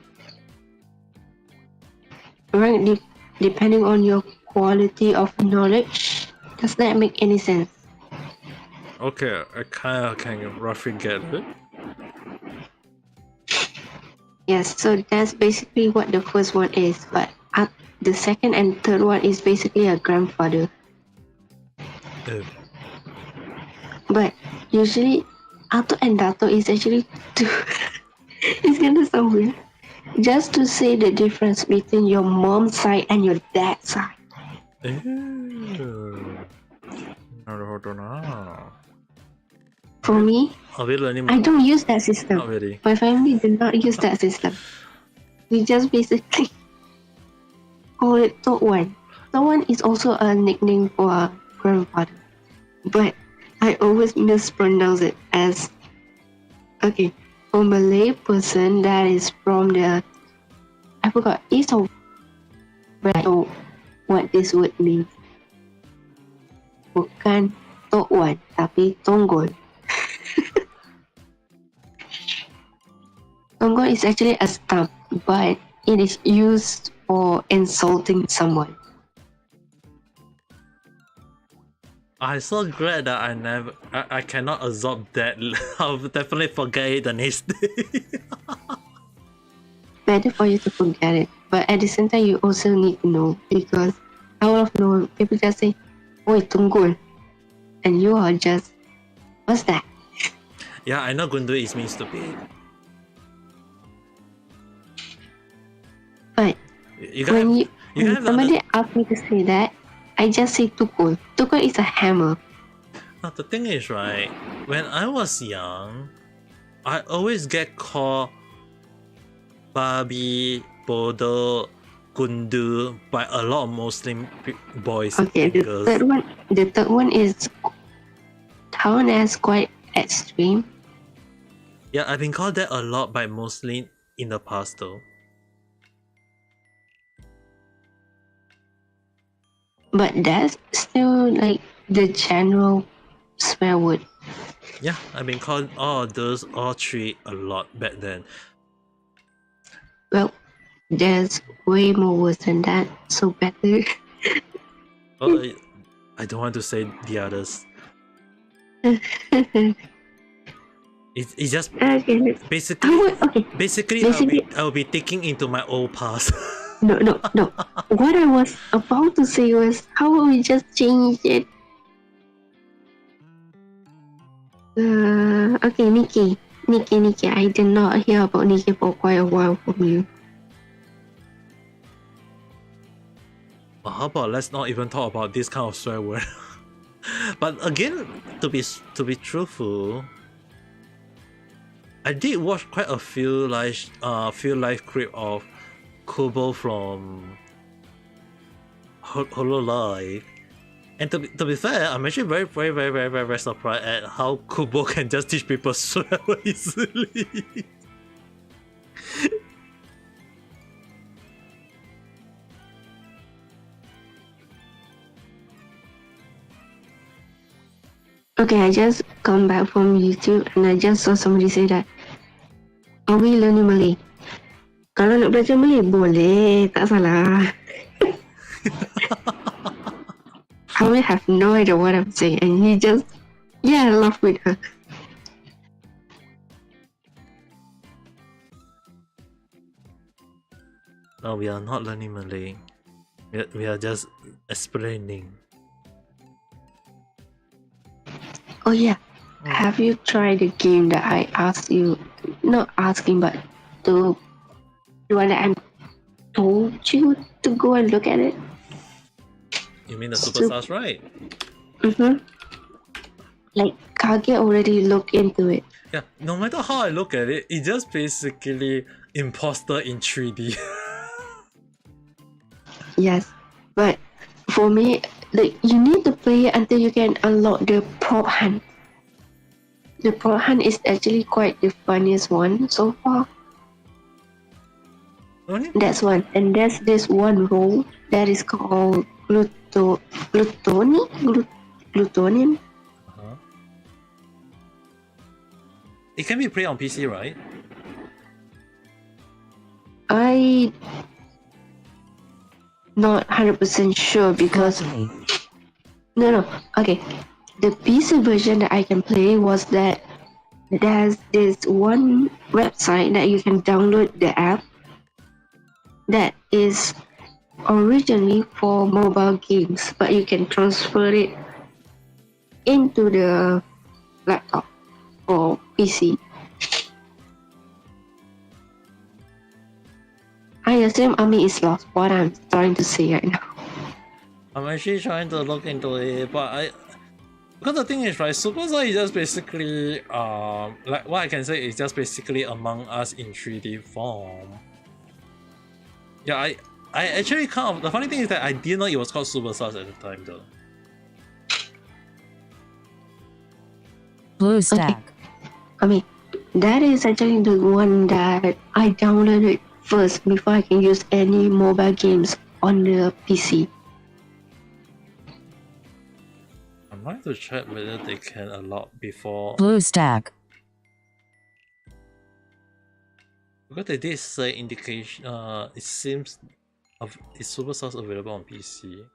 Rank depending on your quality of knowledge. Does that make any sense? Okay, I kind of can roughly get it. Yes, so that's basically what the first one is. But the second and third one is basically a grandfather. But usually, Ato and Dato is actually two. It's gonna sound weird. Just to say the difference between your mom's side and your dad's side. For me, Are we learning? I don't use that system. Not really. My family did not use that system. We just basically call it Tok Wan is also a nickname for a grandfather. But I always mispronounce it as, okay, for Malay person that is from the, I forgot, east of, but I know what this word means. Bukan Tok Wan, tapi Tonggol. Tonggol is actually a stump, but it is used for insulting someone. I'm so glad that I cannot absorb that. I'll definitely forget it the next day. Better for you to forget it, but at the same time, you also need to know, because out of nowhere, people just say, "Oi, Tunggul," and you are just, what's that? Yeah, I know Gundu is mean stupid. But You when gotta somebody asks me to say that, I just say Tukul. Tukul is a hammer. Now, the thing is, right, when I was young, I always get called Babi, Bodo, Gundu by a lot of Muslim boys Okay, and girls. the third one is town as quite extreme. Yeah, I've been called that a lot by Muslim in the past though. But that's still like the general swear word. Yeah, I've been called all three a lot back then. Well, there's way more worse than that, so better. Oh, I don't want to say the others. It's just Okay. basically Basically, I'll be taking into my old past. no. What I was about to say was, how about we just change it? Okay, Nikki. I did not hear about Nikki for quite a while from you. Well, how about let's not even talk about this kind of swear word. But again, to be truthful, I did watch quite a few live clip of Kubo from Hololive. And to be fair, I'm actually very surprised at how Kubo can just teach people swear easily. Okay, I just come back from YouTube and I just saw somebody say that, are we learning Malay? Kalau nak belajar Malay, boleh, tak salah. I will have no idea what I'm saying, and he just, laugh with her. No, we are not learning Malay. We are just explaining. Oh yeah, have you tried the game that I asked you? Not asking, but the one that I told you to go and look at it. You mean the Superstars, right? Mm-hmm. Like Kage already looked into it. Yeah, no matter how I look at it, it's just basically imposter in 3D. Yes, but for me, like you need to play it until you can unlock the prop hunt. The prop hunt is actually quite the funniest one so far. Only That's one, and there's this one role that is called Glutonian. Uh-huh. It can be played on PC, right? I not 100% sure because no. Okay, the PC version that I can play was that there's this one website that you can download the app that is originally for mobile games, but you can transfer it into the laptop or PC. I assume Ami is lost. What I'm trying to say right now. I'm actually trying to look into it, but because the thing is, right, Superstar is just basically like what I can say is just basically Among Us in 3D form. Yeah, I actually kind of, the funny thing is that I didn't know it was called Superstars at the time though. Blue stack. I mean, that is actually the one that I downloaded first before I can use any mobile games on the PC. I'm trying to check whether they can allow before, Blue stack. because they did say indication. It seems is Superstars available on PC.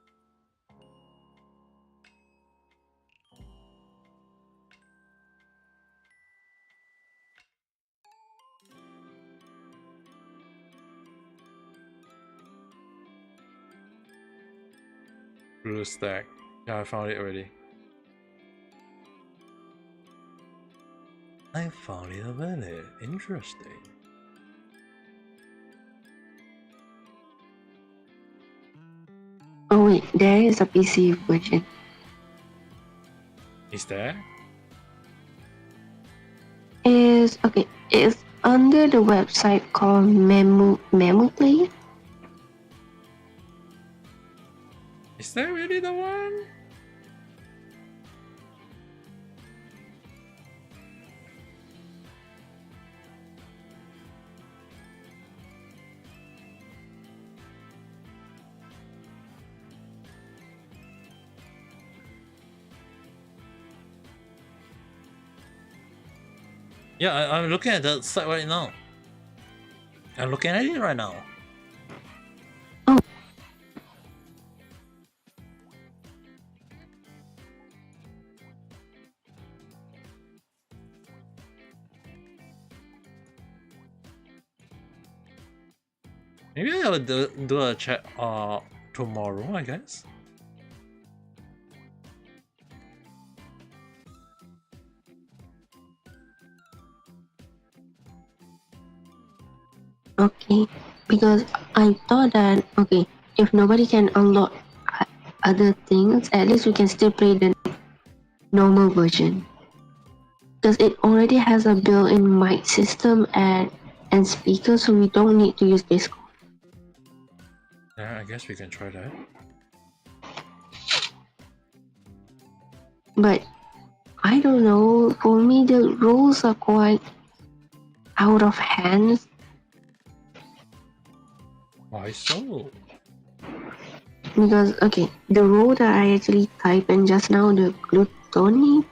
Blue stack. Yeah, I found it already. I found it already. Interesting. Oh wait, there is a PC version. Is there? It's under the website called Memu Play. Is that really the one? Yeah, I'm looking at the site right now. I'm looking at it right now. Oh. Maybe I will do a check tomorrow, I guess. Okay, because I thought that if nobody can unlock other things, at least we can still play the normal version. Because it already has a built-in mic system and speaker, so we don't need to use Discord. Yeah, I guess we can try that. But I don't know. For me, the rules are quite out of hands. Why so? Because the role that I actually typed in just now, the gluttony,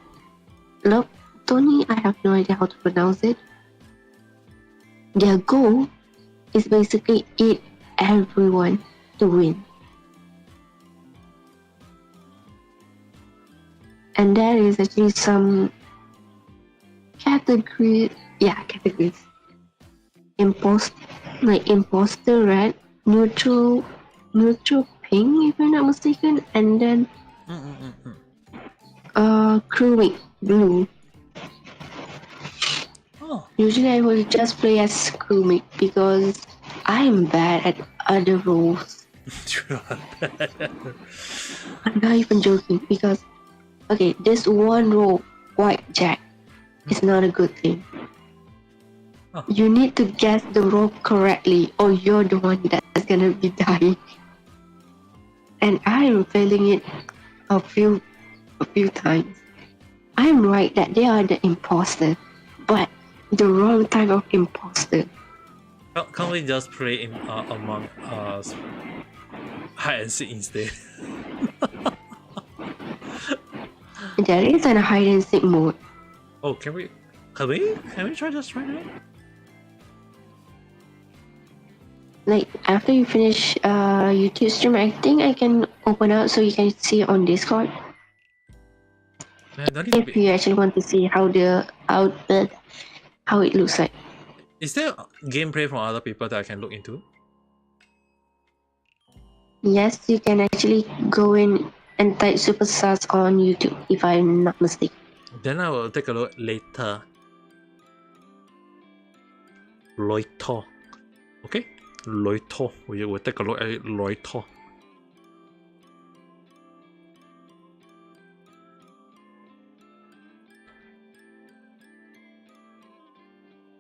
I have no idea how to pronounce it. Their goal is basically eat everyone to win. And there is actually some categories. Imposter red, neutral pink, if I'm not mistaken, and then crewmate blue. Oh. Usually I will just play as crewmate because I'm bad at other roles. I'm not even joking because okay, this one role, White Jack, is not a good thing. Oh. You need to guess the role correctly or you're the one that's gonna be dying. And I am failing it a few times. I'm right that they are the imposter, but the wrong type of imposter. Can't we just play in among us hide and seek instead? There is a hide and seek mode. Oh, can we try that? Like after you finish YouTube stream, I think I can open up so you can see on Discord. If you actually want to see how it looks like. Is there gameplay from other people that I can look into? Yes, you can actually go in and type Super Stars on YouTube if I'm not mistaken. Then I will take a look later. Loiter. Okay? Loiter. We will take a look at it loiter.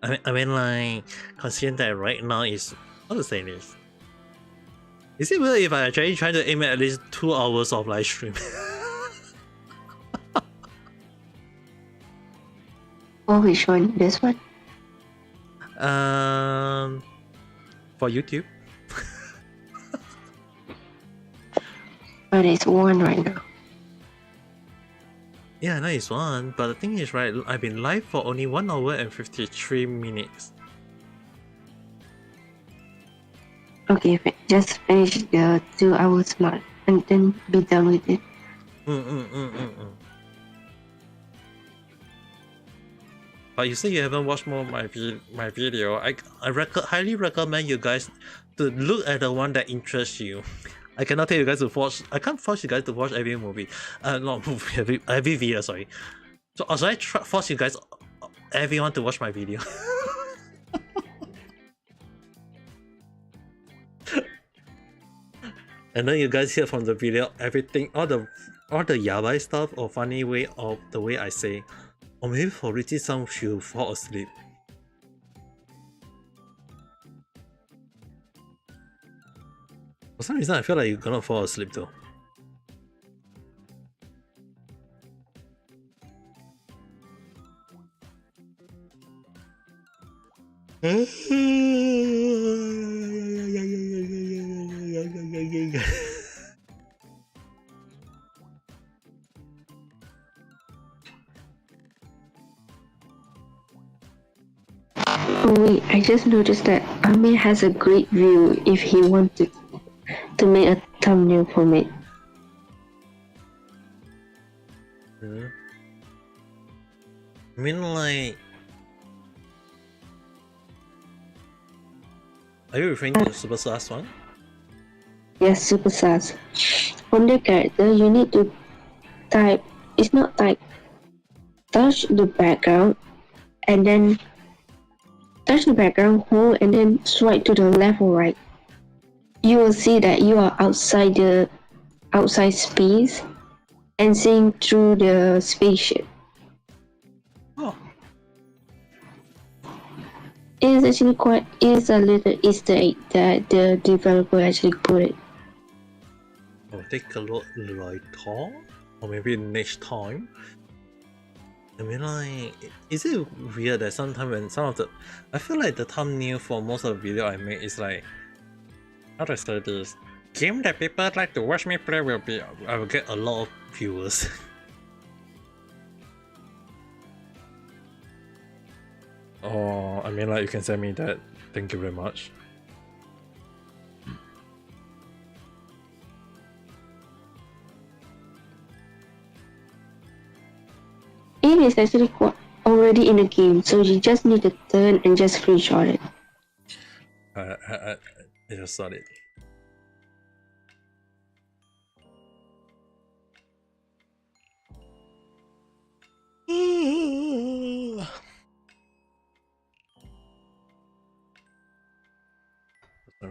I mean, like, considering that right now is, how to say this? Is it weird if I actually try to aim at least 2 hours of live stream? Oh, which one? This one? For YouTube? But it's one right now. Yeah, no, it's one. But the thing is, right, I've been live for only 1 hour and 53 minutes. Okay, just finish the 2 hours mark and then be done with it. But you say you haven't watched more of my video. I highly recommend you guys to look at the one that interests you. I cannot tell you guys to watch. I can't force you guys to watch every movie. Not movie, every video. Sorry. So I force you guys, everyone, to watch my video. And then you guys hear from the video everything, all the yabai stuff or funny way of the way I say, or maybe for Richie some she'll fall asleep. For some reason I feel like you're gonna fall asleep though. Oh wait, I just noticed that Amir has a great view if he wanted to make a thumbnail from it. I mean, like, are you referring to the Super Last one? Yes, Super Sass. On the character, you need to type, it's not type, touch the background and then touch the background, hold and then swipe to the left or right. You will see that you are outside the outside space and seeing through the spaceship. Oh. It is actually it's a little Easter egg that the developer actually put it. I'll take a look later, or maybe next time. I mean, like, is it weird that sometimes when some of the, I feel like the thumbnail for most of the video I make is like, how do I say this? Game that people like to watch me play will be, I will get a lot of viewers. Oh, I mean, like, you can send me that. Thank you very much. It is actually already in the game, so you just need to turn and just screenshot it. I just saw it.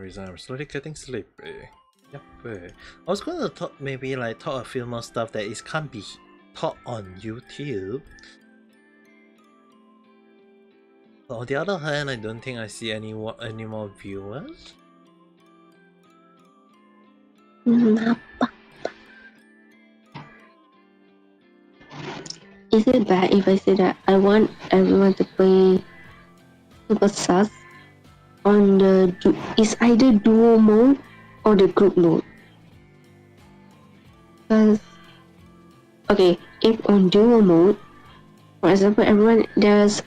reason I'm slowly getting sleepy. Yep. I was gonna talk maybe like talk a few more stuff that is can't be taught on YouTube. But on the other hand, I don't think I see any more viewers. Is it bad if I say that I want everyone to play Super Sus on the it's either duo mode or the group mode? Because okay, if on duo mode, for example, there's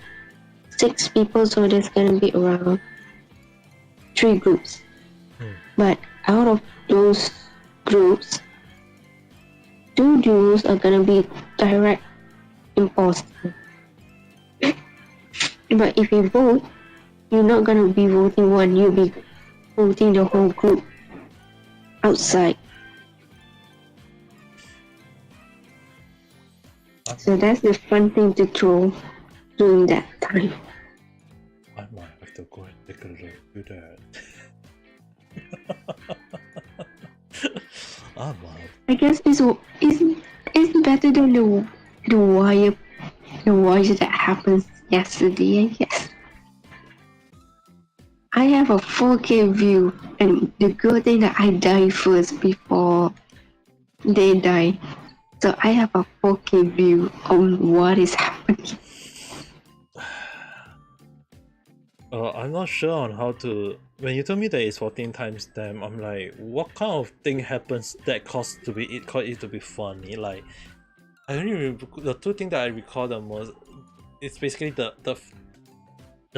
6 people, so there's gonna be around 3 groups. But out of those groups, 2 duos are gonna be direct imposter. But if you vote, you're not gonna be voting one, you'll be voting the whole group outside. So that's the fun thing to throw during that time. I might have to go and take a look at that. I guess it's better than the wire that happened yesterday, I guess. I have a 4K view, and the good thing that I die first before they die. So I have a 4K view on what is happening. I'm not sure on how to. When you told me that it's 14 times them, I'm like, what kind of thing happens that cause it to be funny? Like, I only remember the 2 things that I recall the most. It's basically the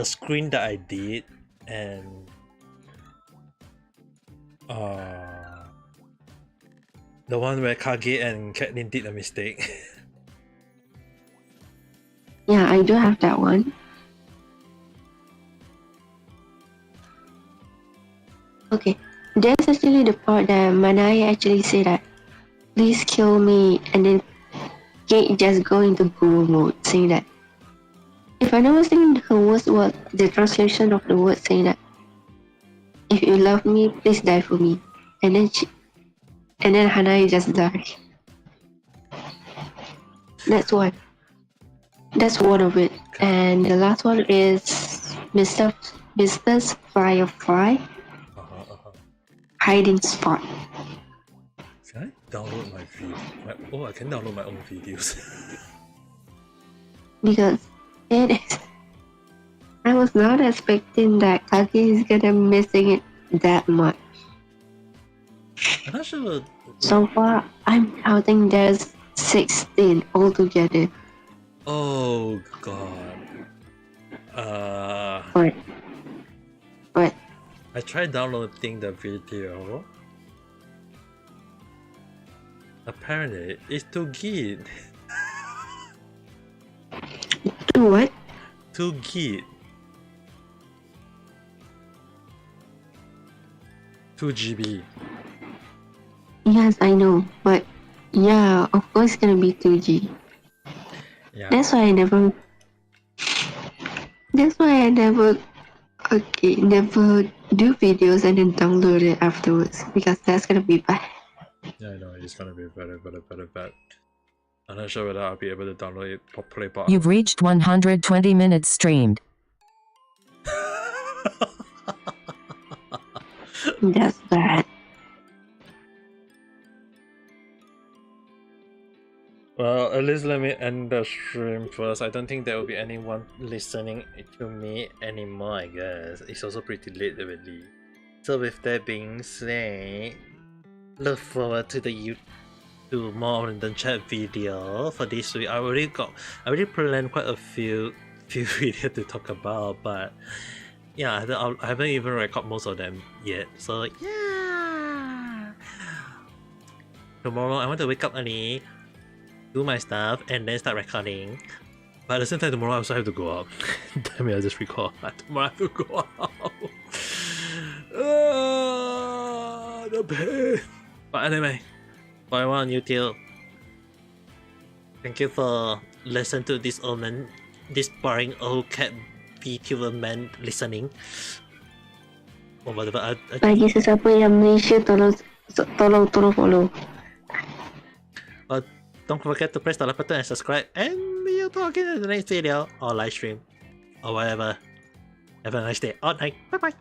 screen that I did and the one where Kage and Caitlyn did a mistake. Yeah, I do have that one. Okay, there's actually the part that Manai actually said that, please kill me, and then Kate just go into guru mode, saying that, if I never seen her words was the translation of the word saying that, if you love me, please die for me. And then Hanai just died. That's one. That's one of it. And the last one is Mr. Firefly hiding spot. Can I download my video? I can download my own videos. Because it is. I was not expecting that Kage is gonna missing it that much. I'm not sure. So far, I'm counting there's 16 altogether. Oh god. But I tried downloading the video. Apparently, it's too gig. do what? 2 gig. 2 GB. Yes, I know, but yeah, of course it's gonna be 2G. Yeah. That's why I never do videos and then download it afterwards, because that's gonna be bad. Yeah, I know, it's gonna be better. I'm not sure whether I'll be able to download it properly, but You've reached 120 minutes streamed. That's bad. well, at least let me end the stream first. I don't think there will be anyone listening to me anymore, I guess. It's also pretty late already. So with that being said, look forward to the YouTube more than chat video for this week. I already planned quite a few videos to talk about, but yeah, I haven't even recorded most of them yet. So yeah, tomorrow I want to wake up early, do my stuff, and then start recording. But at the same time, tomorrow I also have to go out. Damn it, I'll just record. Tomorrow I have to go out. The pain. But anyway, for everyone on YouTube, thank you for listening to this old man, this boring old cat VTuber man listening. or whatever. Bagi sesiapa yang Malaysia, tolong follow. Don't forget to press the like button and subscribe. And we'll talk in the next video or live stream or whatever. Have a nice day or night. Bye bye.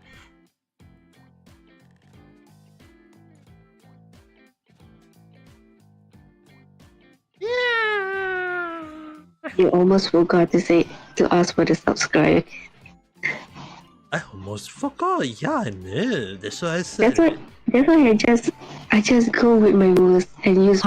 You almost forgot to ask for the subscribe. I almost forgot. Yeah, I knew. That's what I said. That's why I just go with my rules and use